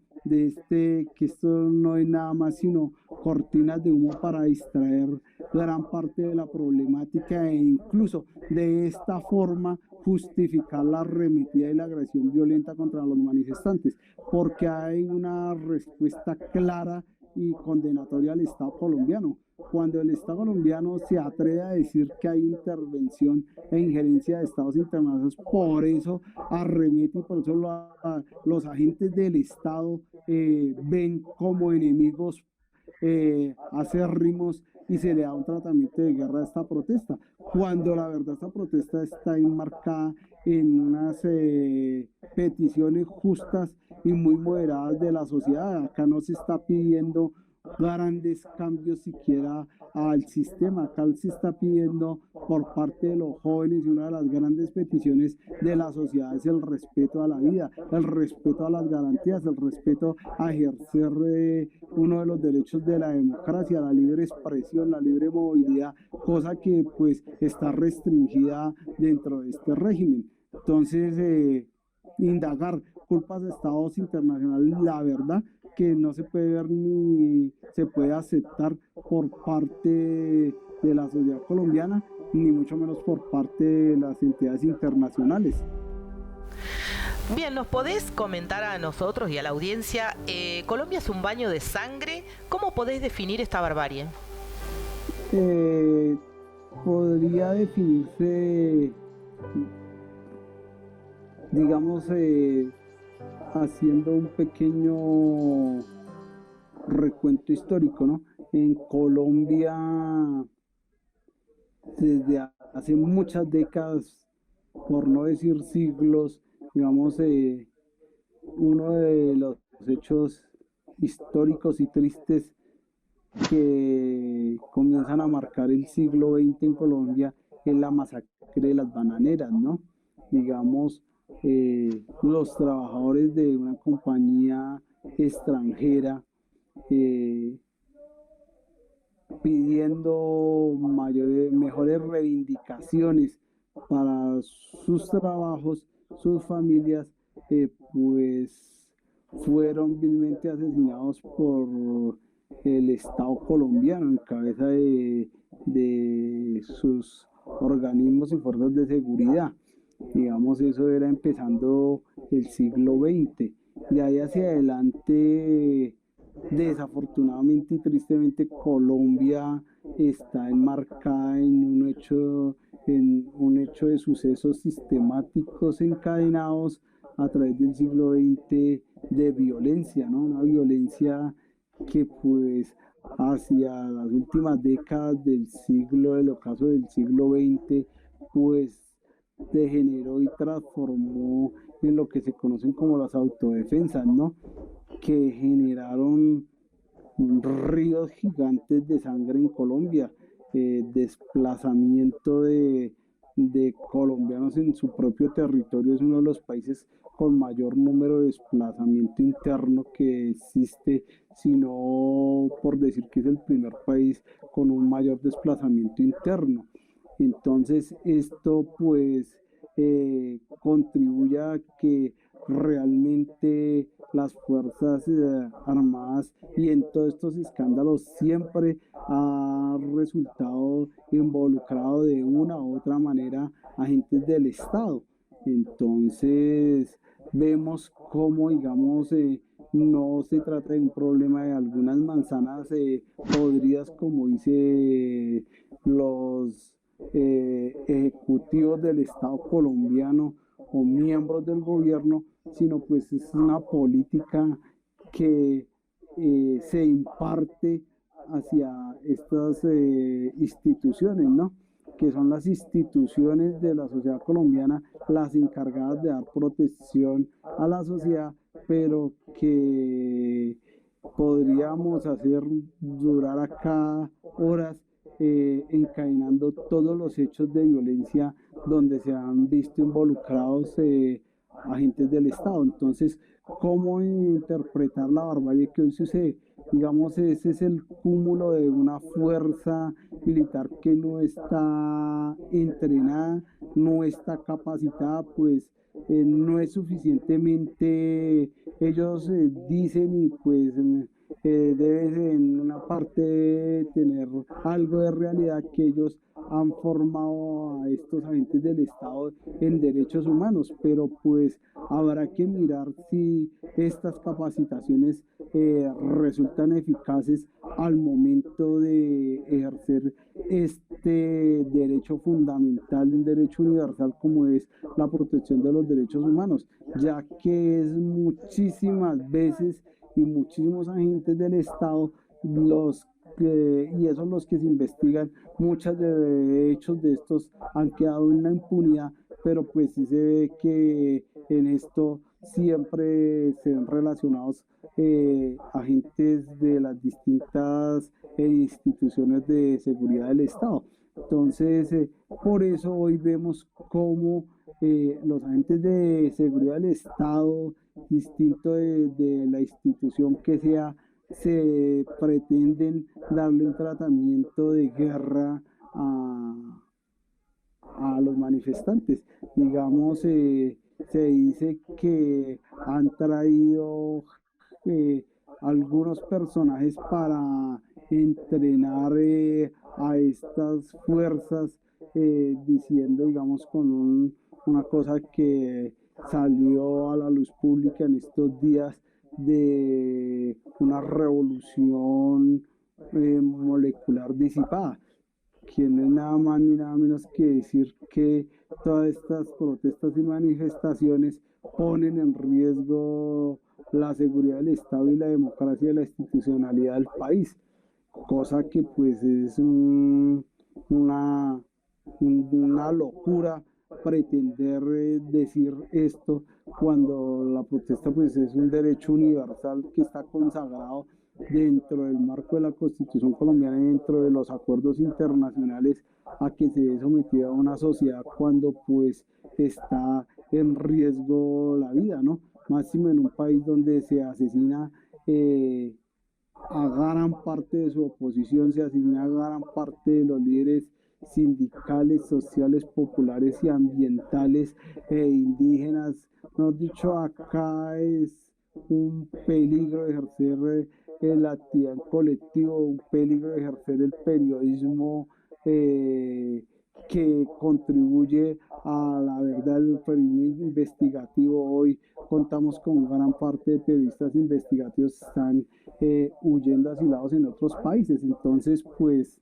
Que esto no es nada más sino cortinas de humo para distraer gran parte de la problemática, e incluso de esta forma justificar la arremetida y la agresión violenta contra los manifestantes, porque hay una respuesta clara y condenatoria al Estado colombiano. Cuando el Estado colombiano se atreve a decir que hay intervención e injerencia de Estados internacionales, por eso arremete y por eso los agentes del Estado ven como enemigos acérrimos y se le da un tratamiento de guerra a esta protesta, cuando la verdad esta protesta está enmarcada en unas peticiones justas y muy moderadas de la sociedad. Acá no se está pidiendo grandes cambios siquiera al sistema. Acá se está pidiendo por parte de los jóvenes, y una de las grandes peticiones de la sociedad es el respeto a la vida, el respeto a las garantías, el respeto a ejercer uno de los derechos de la democracia, la libre expresión, la libre movilidad, cosa que pues está restringida dentro de este régimen. Entonces, indagar culpas de estados internacionales, la verdad que no se puede ver ni se puede aceptar por parte de la sociedad colombiana, ni mucho menos por parte de las entidades internacionales. Bien, ¿nos podés comentar a nosotros y a la audiencia, Colombia es un baño de sangre? ¿Cómo podés definir esta barbarie? Podría definirse, digamos, haciendo un pequeño recuento histórico, ¿no? En Colombia, desde hace muchas décadas, por no decir siglos, digamos, uno de los hechos históricos y tristes que comienzan a marcar el siglo XX en Colombia es la masacre de las bananeras, ¿no? Digamos, los trabajadores de una compañía extranjera pidiendo mejores reivindicaciones para sus trabajos, sus familias, pues fueron vilmente asesinados por el Estado colombiano en cabeza de sus organismos y fuerzas de seguridad. Digamos, eso era empezando el siglo XX. De ahí hacia adelante, desafortunadamente y tristemente, Colombia está enmarcada en un hecho de sucesos sistemáticos encadenados a través del siglo XX de violencia, ¿no? Una violencia que pues hacia las últimas décadas del ocaso del siglo XX, pues degeneró y transformó en lo que se conocen como las autodefensas, ¿no? Que generaron ríos gigantes de sangre en Colombia, desplazamiento de colombianos en su propio territorio. Es uno de los países con mayor número de desplazamiento interno que existe, sino por decir que es el primer país con un mayor desplazamiento interno. Entonces esto pues contribuye a que realmente las Fuerzas Armadas y en todos estos escándalos siempre ha resultado involucrado de una u otra manera agentes del Estado. Entonces vemos cómo, digamos, no se trata de un problema de algunas manzanas podridas, como dice los ejecutivos del Estado colombiano o miembros del gobierno, sino pues es una política que se imparte hacia estas instituciones, ¿no? Que son las instituciones de la sociedad colombiana las encargadas de dar protección a la sociedad, pero que podríamos hacer durar acá horas encadenando todos los hechos de violencia donde se han visto involucrados agentes del Estado. Entonces, ¿cómo interpretar la barbarie que hoy sucede? Digamos, ese es el cúmulo de una fuerza militar que no está entrenada, no está capacitada, pues no es suficientemente, ellos dicen y pues debe en una parte tener algo de realidad, que ellos han formado a estos agentes del Estado en derechos humanos, pero pues habrá que mirar si estas capacitaciones resultan eficaces al momento de ejercer este derecho fundamental, un derecho universal como es la protección de los derechos humanos, ya que es muchísimas veces y muchísimos agentes del Estado los y esos son los que se investigan. Muchos de hechos de estos han quedado en la impunidad, pero pues sí se ve que en esto siempre se ven relacionados agentes de las distintas instituciones de seguridad del Estado. Entonces, por eso hoy vemos cómo los agentes de seguridad del Estado, distinto de la institución que sea, se pretenden darle un tratamiento de guerra a los manifestantes. Digamos, se dice que han traído algunos personajes para entrenar a estas fuerzas, diciendo, digamos, con una cosa que salió a la luz pública en estos días de una revolución molecular disipada, que no es nada más ni nada menos que decir que todas estas protestas y manifestaciones ponen en riesgo la seguridad del Estado y la democracia y la institucionalidad del país, cosa que pues es una locura pretender decir esto cuando la protesta pues es un derecho universal que está consagrado dentro del marco de la Constitución colombiana y dentro de los acuerdos internacionales a que se ve sometida a una sociedad cuando pues está en riesgo la vida, ¿no? Máximo en un país donde se asesina a gran parte de su oposición, se asesina a gran parte de los líderes sindicales, sociales, populares y ambientales e indígenas. Mejor dicho, acá es un peligro ejercer la actividad en colectivo, un peligro ejercer el periodismo que contribuye a la verdad del periodismo investigativo. Hoy contamos con gran parte de periodistas investigativos que están huyendo asilados en otros países. Entonces, pues,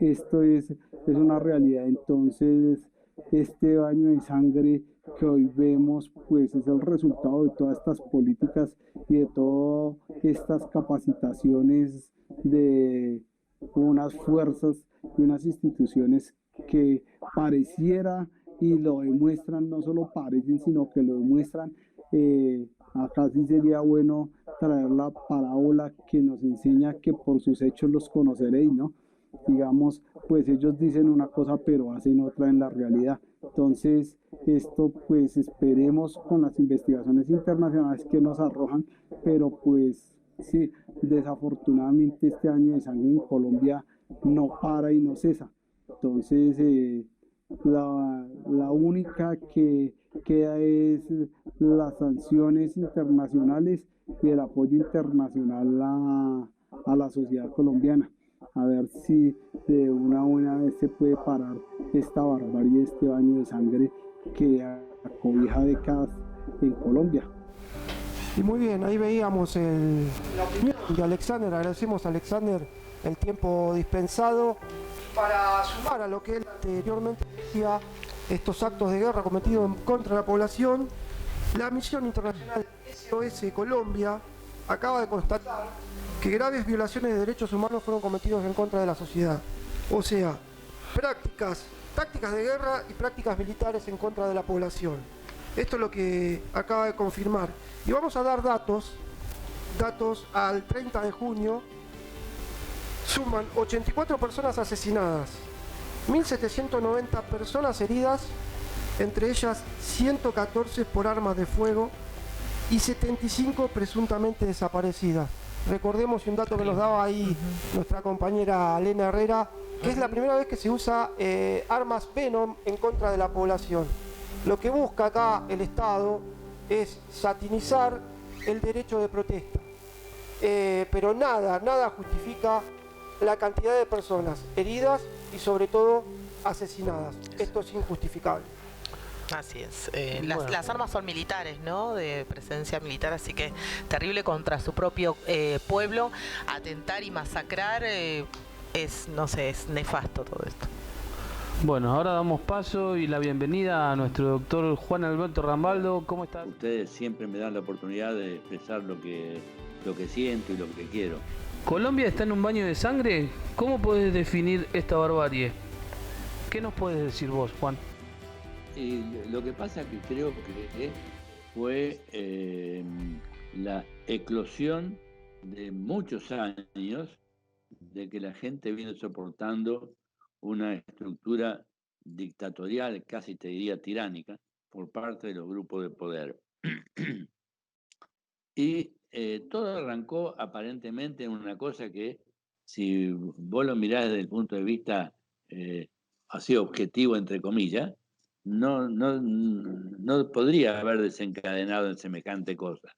esto es una realidad. Entonces, este baño de sangre que hoy vemos, pues es el resultado de todas estas políticas y de todas estas capacitaciones de unas fuerzas y unas instituciones que pareciera y lo demuestran, no solo parecen, sino que lo demuestran. Acá sí sería bueno traer la parábola que nos enseña que por sus hechos los conoceréis, ¿no? Digamos, pues ellos dicen una cosa pero hacen otra en la realidad. Entonces, esto pues esperemos con las investigaciones internacionales que nos arrojan, pero pues sí, desafortunadamente este año de sangre en Colombia no para y no cesa. Entonces, la única que queda es las sanciones internacionales y el apoyo internacional a la sociedad colombiana. A ver si de una buena vez se puede parar esta barbarie, este baño de sangre que acobija décadas en Colombia. Y muy bien, ahí veíamos la opinión de Alexander. Agradecemos a Alexander el tiempo dispensado para sumar a lo que él anteriormente decía, estos actos de guerra cometidos en contra de la población. La misión internacional SOS Colombia acaba de constatar que graves violaciones de derechos humanos fueron cometidos en contra de la sociedad. O sea, tácticas de guerra y prácticas militares en contra de la población. Esto es lo que acaba de confirmar. Y vamos a dar datos al 30 de junio. Suman 84 personas asesinadas, 1.790 personas heridas, entre ellas 114 por armas de fuego y 75 presuntamente desaparecidas. Recordemos un dato que nos daba ahí nuestra compañera Elena Herrera, que es la primera vez que se usa armas Venom en contra de la población. Lo que busca acá el Estado es satinizar el derecho de protesta, pero nada justifica la cantidad de personas heridas y sobre todo asesinadas. Esto es injustificable. Así es. Las armas son militares, ¿no? De presencia militar, así que terrible contra su propio pueblo. Atentar y masacrar es nefasto todo esto. Bueno, ahora damos paso y la bienvenida a nuestro doctor Juan Alberto Rambaldo. ¿Cómo está? Ustedes siempre me dan la oportunidad de expresar lo que siento y lo que quiero. ¿Colombia está en un baño de sangre? ¿Cómo puedes definir esta barbarie? ¿Qué nos puedes decir vos, Juan? Lo que pasa es que creo que fue la eclosión de muchos años de que la gente viene soportando una estructura dictatorial, casi te diría tiránica, por parte de los grupos de poder. Y todo arrancó aparentemente en una cosa que, si vos lo mirás desde el punto de vista así objetivo, entre comillas, no podría haber desencadenado en semejante cosa.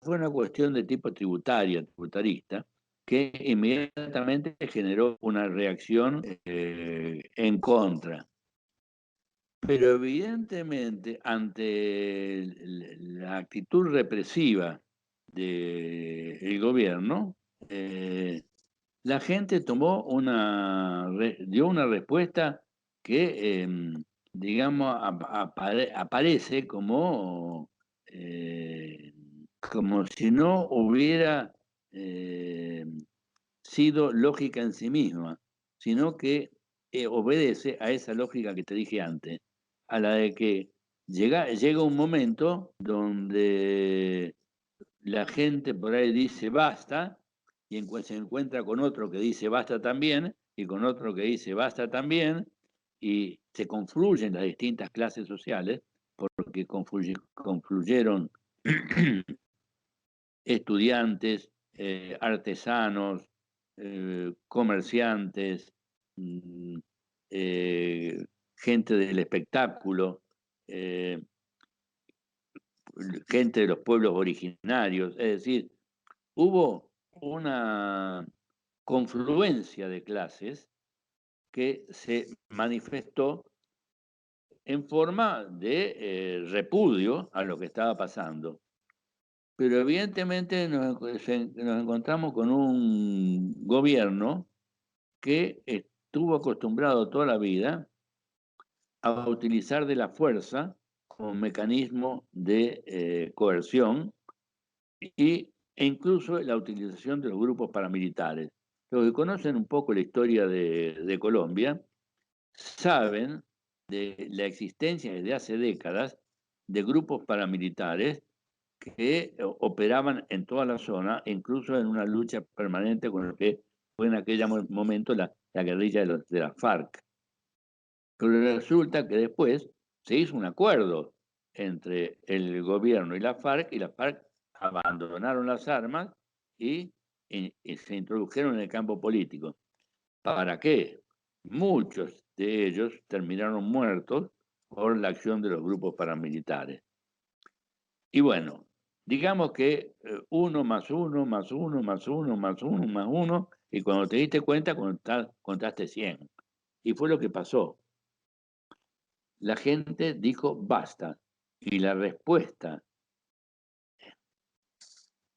Fue una cuestión de tipo tributarista, que inmediatamente generó una reacción en contra. Pero evidentemente, ante la actitud represiva del gobierno, la gente dio una respuesta que, digamos, aparece como si no hubiera sido lógica en sí misma, sino que obedece a esa lógica que te dije antes, a la de que llega un momento donde la gente por ahí dice basta, y se encuentra con otro que dice basta también, y con otro que dice basta también, y se confluyen las distintas clases sociales, porque confluyeron estudiantes, artesanos, comerciantes, gente del espectáculo, gente de los pueblos originarios, es decir, hubo una confluencia de clases que se manifestó en forma de repudio a lo que estaba pasando. Pero evidentemente nos encontramos con un gobierno que estuvo acostumbrado toda la vida a utilizar de la fuerza como mecanismo de coerción e incluso la utilización de los grupos paramilitares. Los que conocen un poco la historia de Colombia saben de la existencia desde hace décadas de grupos paramilitares que operaban en toda la zona, incluso en una lucha permanente con lo que fue en aquel momento la guerrilla de la FARC. Pero resulta que después se hizo un acuerdo entre el gobierno y la FARC abandonaron las armas y se introdujeron en el campo político. ¿Para qué? Muchos de ellos terminaron muertos por la acción de los grupos paramilitares. Y bueno, digamos que 1 más 1 más 1 más 1 más 1 más 1, y cuando te diste cuenta contaste 100. Y fue lo que pasó. La gente dijo basta, y la respuesta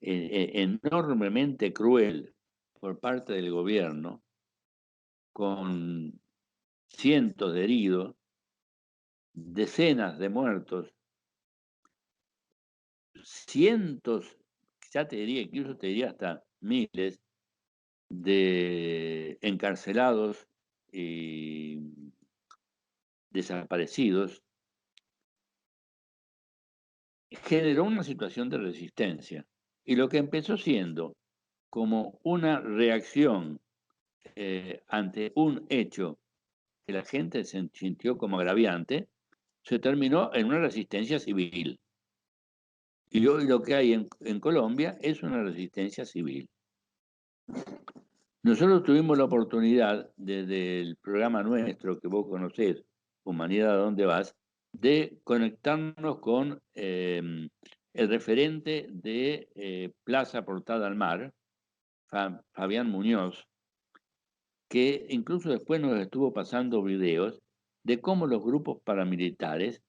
enormemente cruel por parte del gobierno, con cientos de heridos, decenas de muertos, cientos, ya te diría, incluso te diría hasta miles de encarcelados y desaparecidos, generó una situación de resistencia. Y lo que empezó siendo como una reacción ante un hecho que la gente se sintió como agraviante, se terminó en una resistencia civil. Y hoy lo que hay en Colombia es una resistencia civil. Nosotros tuvimos la oportunidad, desde el programa nuestro que vos conocés, Humanidad a dónde vas, de conectarnos con el referente de Plaza Portada al Mar, Fabián Muñoz, que incluso después nos estuvo pasando videos de cómo los grupos paramilitares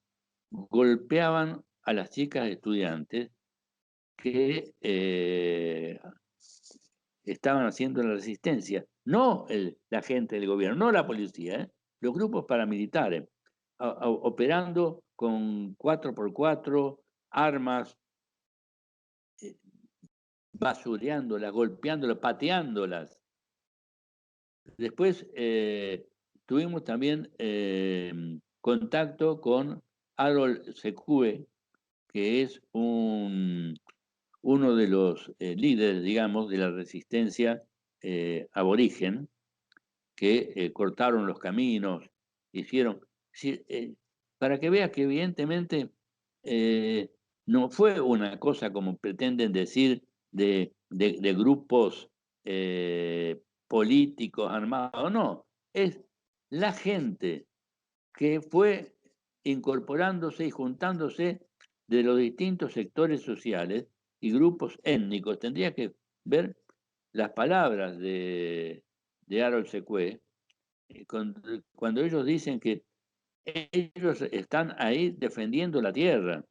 golpeaban a las chicas estudiantes que estaban haciendo la resistencia, no la gente del gobierno, no la policía, los grupos paramilitares, operando con 4x4, armas basureándolas, golpeándolas, pateándolas. Después tuvimos también contacto con Harold Secue, que es uno de los líderes, digamos, de la resistencia aborigen, que cortaron los caminos, hicieron... para que veas que evidentemente no fue una cosa como pretenden decir de grupos políticos armados, no, es la gente que fue incorporándose y juntándose de los distintos sectores sociales y grupos étnicos. Tendría que ver las palabras de Harold Secue cuando ellos dicen que ellos están ahí defendiendo la tierra,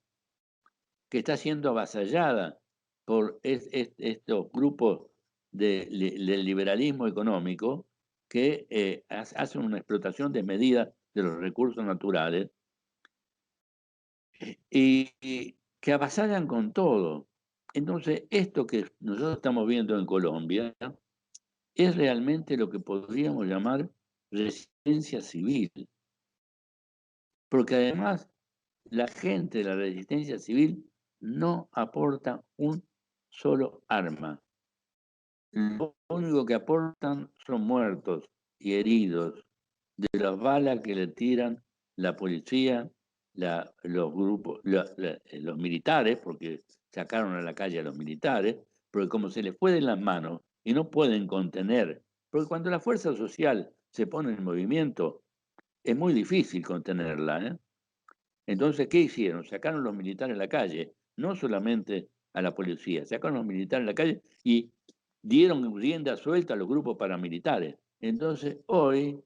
que está siendo avasallada por estos grupos del liberalismo económico que hacen una explotación desmedida de los recursos naturales y que avasallan con todo. Entonces, esto que nosotros estamos viendo en Colombia es realmente lo que podríamos llamar resistencia civil, porque además la gente de la resistencia civil no aporta un solo arma. Lo único que aportan son muertos y heridos de las balas que le tiran la policía, los grupos, los militares, porque sacaron a la calle a los militares, porque como se les fue de las manos y no pueden contener, porque cuando la fuerza social se pone en movimiento, es muy difícil contenerla, ¿eh? Entonces, ¿qué hicieron? Sacaron los militares a la calle, no solamente a la policía, sacaron los militares a la calle y dieron rienda suelta a los grupos paramilitares. Entonces, hoy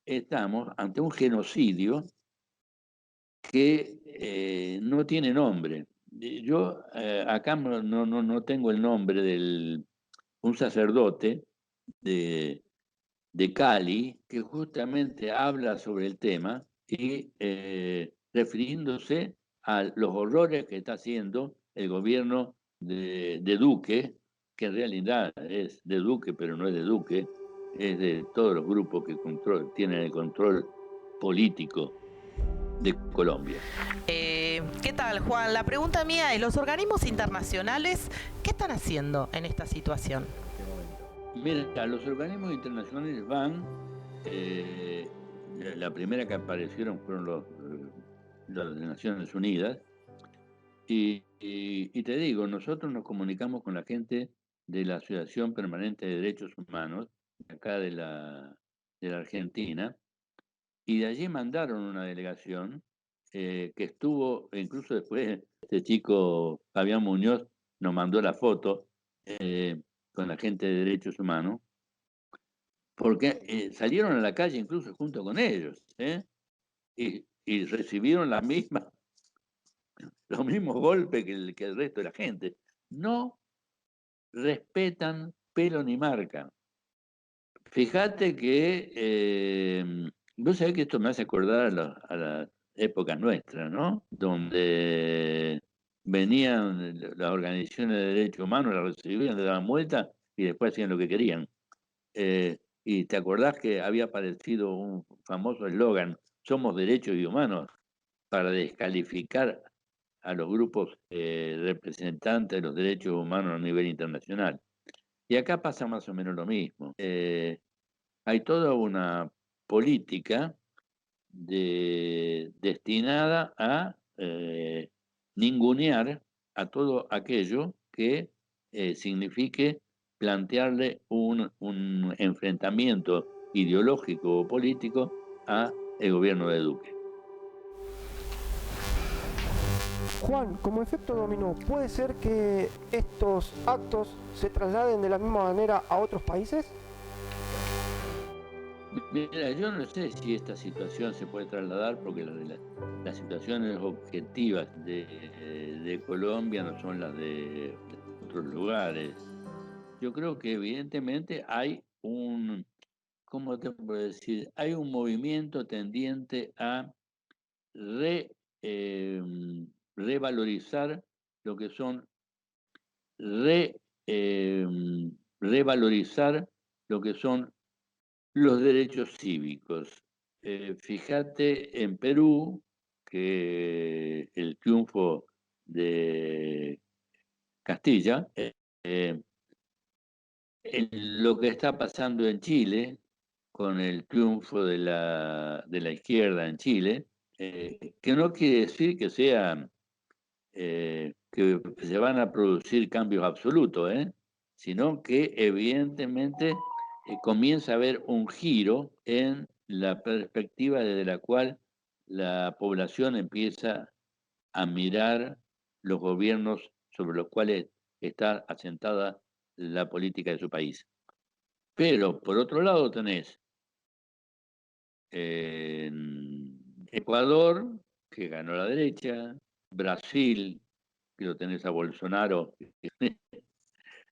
estamos ante un genocidio que no tiene nombre. Yo acá no tengo el nombre de un sacerdote de Cali que justamente habla sobre el tema y refiriéndose a los horrores que está haciendo el gobierno de Duque, que en realidad es de Duque, pero no es de Duque, es de todos los grupos que tienen el control político de Colombia. ¿Qué tal, Juan? La pregunta mía es, ¿los organismos internacionales qué están haciendo en esta situación? Mira, los organismos internacionales van, la primera que aparecieron fueron los de Naciones Unidas, y te digo, nosotros nos comunicamos con la gente de la Asociación Permanente de Derechos Humanos, acá de la Argentina, y de allí mandaron una delegación que estuvo, incluso después este chico Fabián Muñoz nos mandó la foto con la gente de Derechos Humanos, porque salieron a la calle incluso junto con ellos, y recibieron los mismos golpes que el resto de la gente. No respetan pelo ni marca. Fíjate que vos sabés que esto me hace acordar a las épocas nuestras, ¿no? Donde venían las organizaciones de derechos humanos, las recibían, le daban vuelta y después hacían lo que querían. Y te acordás que había aparecido un famoso eslogan, somos derechos y humanos, para descalificar a los grupos representantes de los derechos humanos a nivel internacional. Y acá pasa más o menos lo mismo. Hay toda una política destinada a ningunear a todo aquello que signifique plantearle un enfrentamiento ideológico o político a el gobierno de Duque. Juan, como efecto dominó, ¿puede ser que estos actos se trasladen de la misma manera a otros países? Mira, yo no sé si esta situación se puede trasladar porque las situaciones objetivas de Colombia no son las de otros lugares. Yo creo que evidentemente hay ¿cómo te puedo decir? Hay un movimiento tendiente a revalorizar lo que son revalorizar lo que son los derechos cívicos. Fíjate en Perú que el triunfo de Castilla, lo que está pasando en Chile, con el triunfo de la izquierda en Chile, que no quiere decir que sea que se van a producir cambios absolutos, sino que evidentemente comienza a haber un giro en la perspectiva desde la cual la población empieza a mirar los gobiernos sobre los cuales está asentada la política de su país. Pero por otro lado tenés Ecuador, que ganó la derecha, Brasil, que lo tenés a Bolsonaro,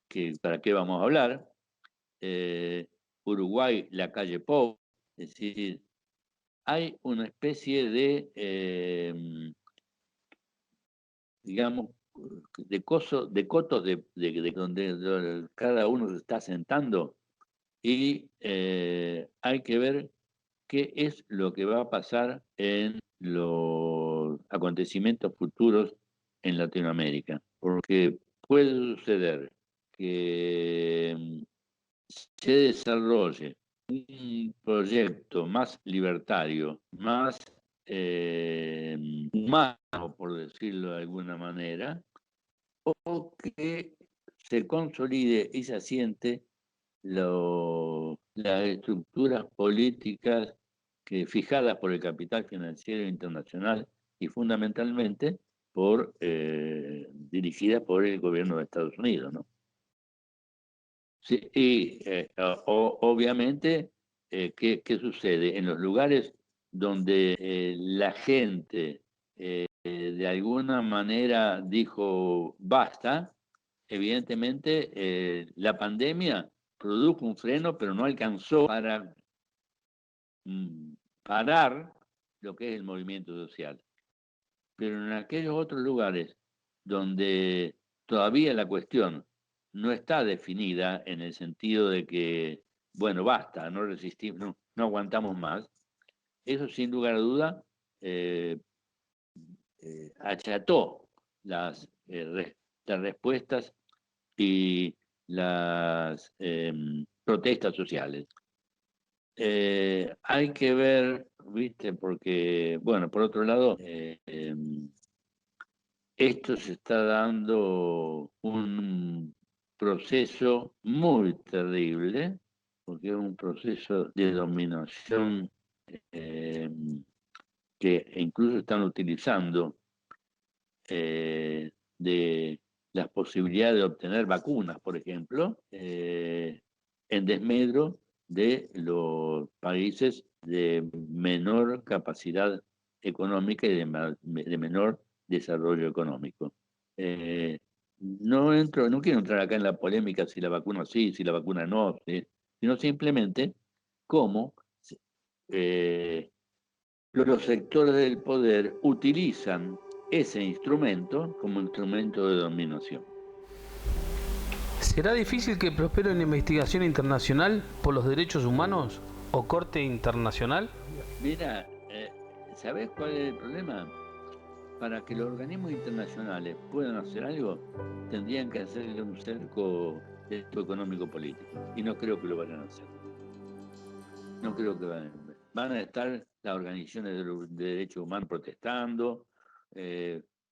que para qué vamos a hablar, Uruguay, la calle Pou, es decir, hay una especie de, digamos, de cotos de donde cada uno se está sentando y hay que ver qué es lo que va a pasar en los acontecimientos futuros en Latinoamérica, porque puede suceder que se desarrolle un proyecto más libertario, más humano, por decirlo de alguna manera, o que se consolide y se asiente las estructuras políticas fijadas por el capital financiero internacional y fundamentalmente dirigidas por el gobierno de Estados Unidos, ¿no? Sí, y obviamente, ¿qué sucede? En los lugares donde la gente de alguna manera dijo basta, evidentemente la pandemia produjo un freno, pero no alcanzó para parar lo que es el movimiento social. Pero en aquellos otros lugares donde todavía la cuestión no está definida en el sentido de que, bueno, basta, no resistimos, no aguantamos más, eso sin lugar a duda acható las respuestas y las protestas sociales. Hay que ver, viste, porque, bueno, por otro lado, esto se está dando un proceso muy terrible, porque es un proceso de dominación que incluso están utilizando de las posibilidades de obtener vacunas, por ejemplo, en desmedro de los países de menor capacidad económica y de menor desarrollo económico. No quiero entrar acá en la polémica si la vacuna sí, si la vacuna no, ¿sí? Sino simplemente cómo los sectores del poder utilizan ese instrumento como instrumento de dominación. ¿Será difícil que prospere una investigación internacional por los derechos humanos o corte internacional? Mira, ¿sabés cuál es el problema? Para que los organismos internacionales puedan hacer algo, tendrían que hacerle un cerco económico-político. Y no creo que lo vayan a hacer. No creo que van a estar las organizaciones de derechos humanos protestando,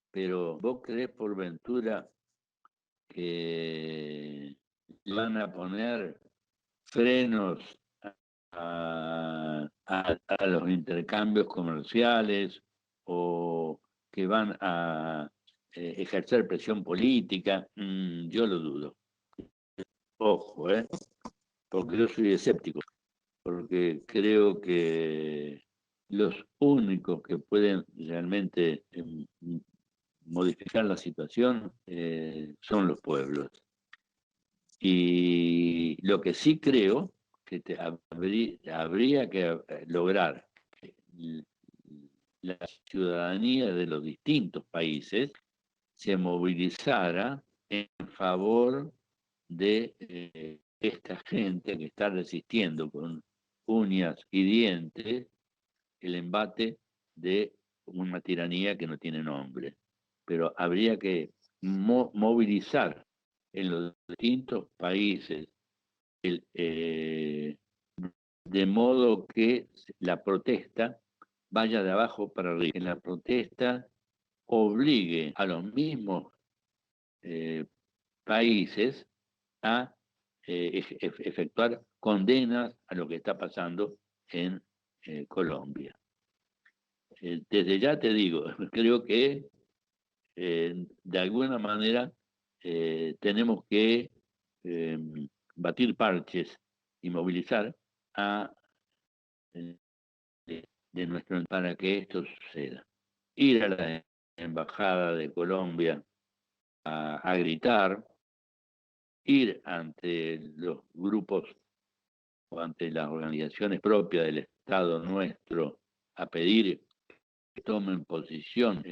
pero ¿vos creés por ventura que van a poner frenos a los intercambios comerciales o que van a ejercer presión política? Yo lo dudo. Ojo, porque yo soy escéptico, porque creo que los únicos que pueden realmente modificar la situación son los pueblos. Y lo que sí creo que habría que lograr que la ciudadanía de los distintos países se movilizara en favor de esta gente que está resistiendo con uñas y dientes el embate de una tiranía que no tiene nombre. Pero habría que movilizar en los distintos países de modo que la protesta vaya de abajo para arriba, que la protesta obligue a los mismos países a efectuar condenas a lo que está pasando en Colombia. Desde ya te digo, creo que de alguna manera tenemos que batir parches y movilizar a de nuestro para que esto suceda. Ir a la embajada de Colombia a gritar, ir ante los grupos o ante las organizaciones propias del Estado nuestro a pedir que tomen posición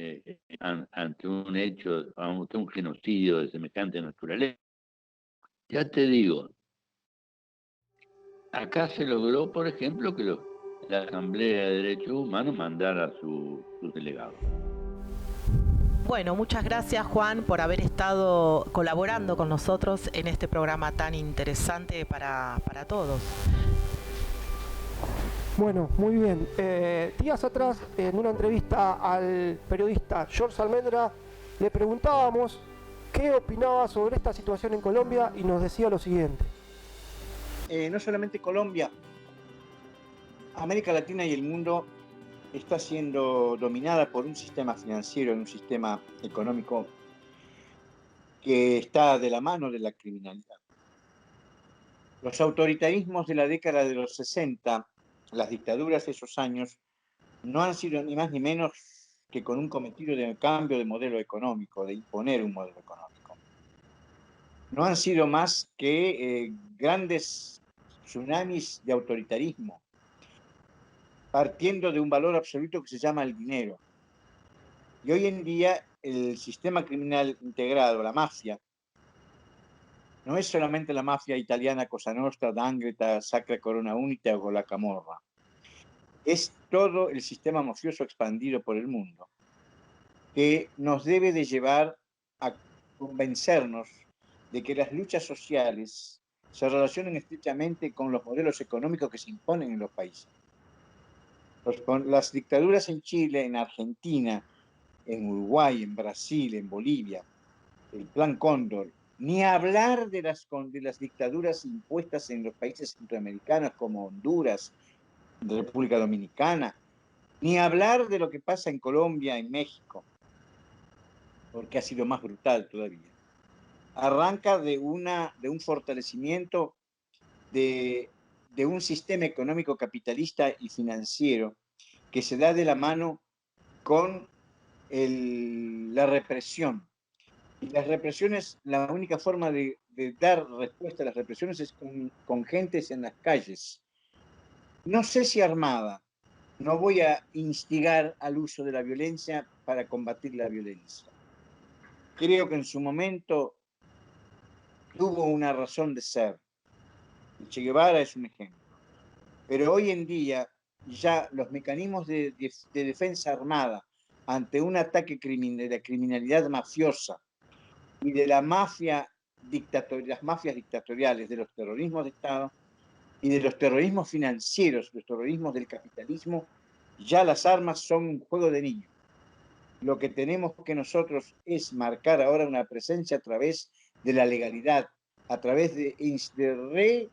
ante un hecho, ante un genocidio de semejante naturaleza. Ya te digo, acá se logró, por ejemplo, que la Asamblea de Derechos Humanos mandara a sus delegados. Bueno, muchas gracias Juan por haber estado colaborando con nosotros en este programa tan interesante para todos. Bueno, muy bien. Días atrás, en una entrevista al periodista George Almendra, le preguntábamos qué opinaba sobre esta situación en Colombia y nos decía lo siguiente. No solamente Colombia, América Latina y el mundo está siendo dominada por un sistema financiero, un sistema económico que está de la mano de la criminalidad. Los autoritarismos de la década de los 60, las dictaduras de esos años, no han sido ni más ni menos que con un cometido de cambio de modelo económico, de imponer un modelo económico. No han sido más que grandes tsunamis de autoritarismo, partiendo de un valor absoluto que se llama el dinero. Y hoy en día el sistema criminal integrado, la mafia, no es solamente la mafia italiana Cosa Nostra, 'Ndrangheta, Sacra Corona Unita o la Camorra. Es todo el sistema mafioso expandido por el mundo que nos debe de llevar a convencernos de que las luchas sociales se relacionan estrechamente con los modelos económicos que se imponen en los países. Las dictaduras en Chile, en Argentina, en Uruguay, en Brasil, en Bolivia, el Plan Cóndor, ni hablar de las dictaduras impuestas en los países centroamericanos como Honduras, República Dominicana, ni hablar de lo que pasa en Colombia, en México, porque ha sido más brutal todavía. Arranca de un fortalecimiento de un sistema económico capitalista y financiero que se da de la mano con la represión. Y las represiones, la única forma de dar respuesta a las represiones es con gentes en las calles. No sé si armada, no voy a instigar al uso de la violencia para combatir la violencia. Creo que en su momento tuvo una razón de ser. Che Guevara es un ejemplo. Pero hoy en día ya los mecanismos de defensa armada ante un ataque de la criminalidad mafiosa y de las mafias dictatoriales, de los terrorismos de Estado y de los terrorismos financieros, los terrorismos del capitalismo, ya las armas son un juego de niños. Lo que tenemos que nosotros es marcar ahora una presencia a través de la legalidad, a través de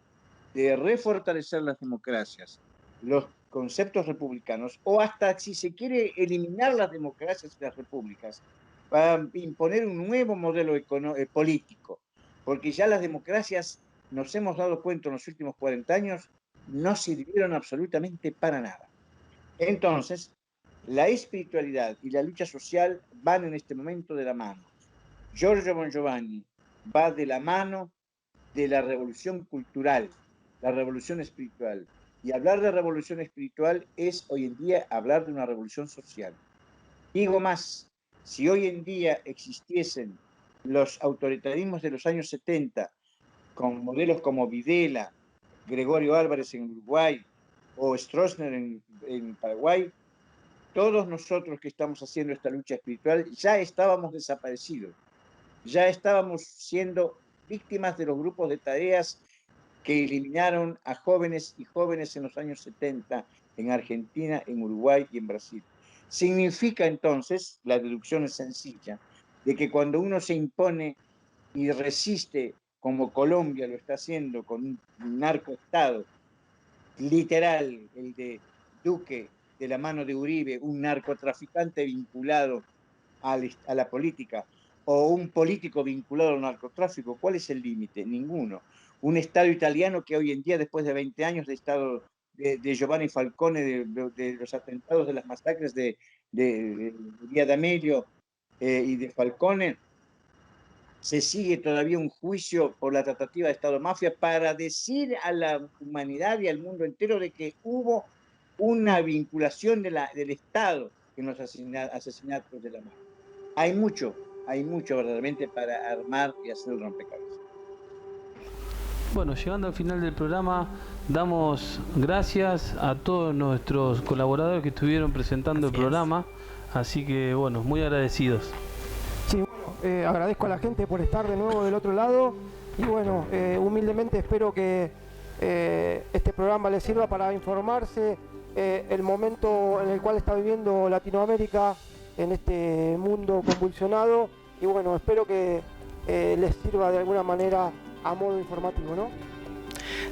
refortalecer las democracias, los conceptos republicanos, o hasta, si se quiere, eliminar las democracias y las repúblicas, para imponer un nuevo modelo político, porque ya las democracias, nos hemos dado cuenta en los últimos 40 años, no sirvieron absolutamente para nada. Entonces, la espiritualidad y la lucha social van en este momento de la mano. Giorgio Bongiovanni va de la mano de la revolución cultural, la revolución espiritual. Y hablar de revolución espiritual es hoy en día hablar de una revolución social. Digo más, si hoy en día existiesen los autoritarismos de los años 70 con modelos como Videla, Gregorio Álvarez en Uruguay o Stroessner en Paraguay, todos nosotros que estamos haciendo esta lucha espiritual ya estábamos desaparecidos, ya estábamos siendo víctimas de los grupos de tareas que eliminaron a jóvenes y jóvenes en los años 70 en Argentina, en Uruguay y en Brasil. Significa entonces, la deducción es sencilla, de que cuando uno se impone y resiste, como Colombia lo está haciendo con un narcoestado literal, el de Duque, de la mano de Uribe, un narcotraficante vinculado a la política, o un político vinculado al narcotráfico, ¿cuál es el límite? Ninguno. Un Estado italiano que hoy en día, después de 20 años de Estado de Giovanni Falcone, de los atentados, de las masacres de Via D'Amelio y de Falcone, se sigue todavía un juicio por la tratativa de Estado-mafia para decir a la humanidad y al mundo entero de que hubo una vinculación del Estado en los asesinatos de la mafia. Hay mucho verdaderamente para armar y hacer el rompecabezas. Bueno, llegando al final del programa, damos gracias a todos nuestros colaboradores que estuvieron presentando el programa, así que bueno, muy agradecidos. Sí, bueno, agradezco a la gente por estar de nuevo del otro lado y bueno, humildemente espero que este programa les sirva para informarse el momento en el cual está viviendo Latinoamérica en este mundo convulsionado y bueno, espero que les sirva de alguna manera a modo informativo, ¿no?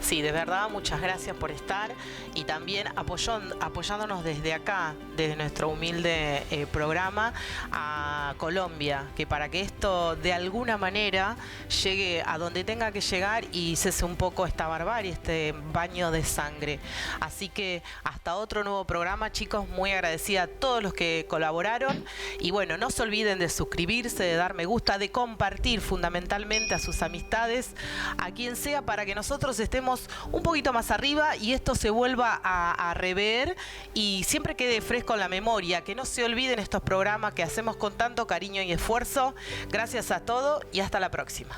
Sí, de verdad, muchas gracias por estar y también apoyándonos desde acá, desde nuestro humilde programa a Colombia, que para que esto de alguna manera llegue a donde tenga que llegar y cese un poco esta barbarie, este baño de sangre. Así que hasta otro nuevo programa, chicos, muy agradecida a todos los que colaboraron y bueno, no se olviden de suscribirse, de dar me gusta, de compartir fundamentalmente a sus amistades, a quien sea, para que nosotros estemos un poquito más arriba y esto se vuelva a rever y siempre quede fresco en la memoria, que no se olviden estos programas que hacemos con tanto cariño y esfuerzo. Gracias a todos y hasta la próxima.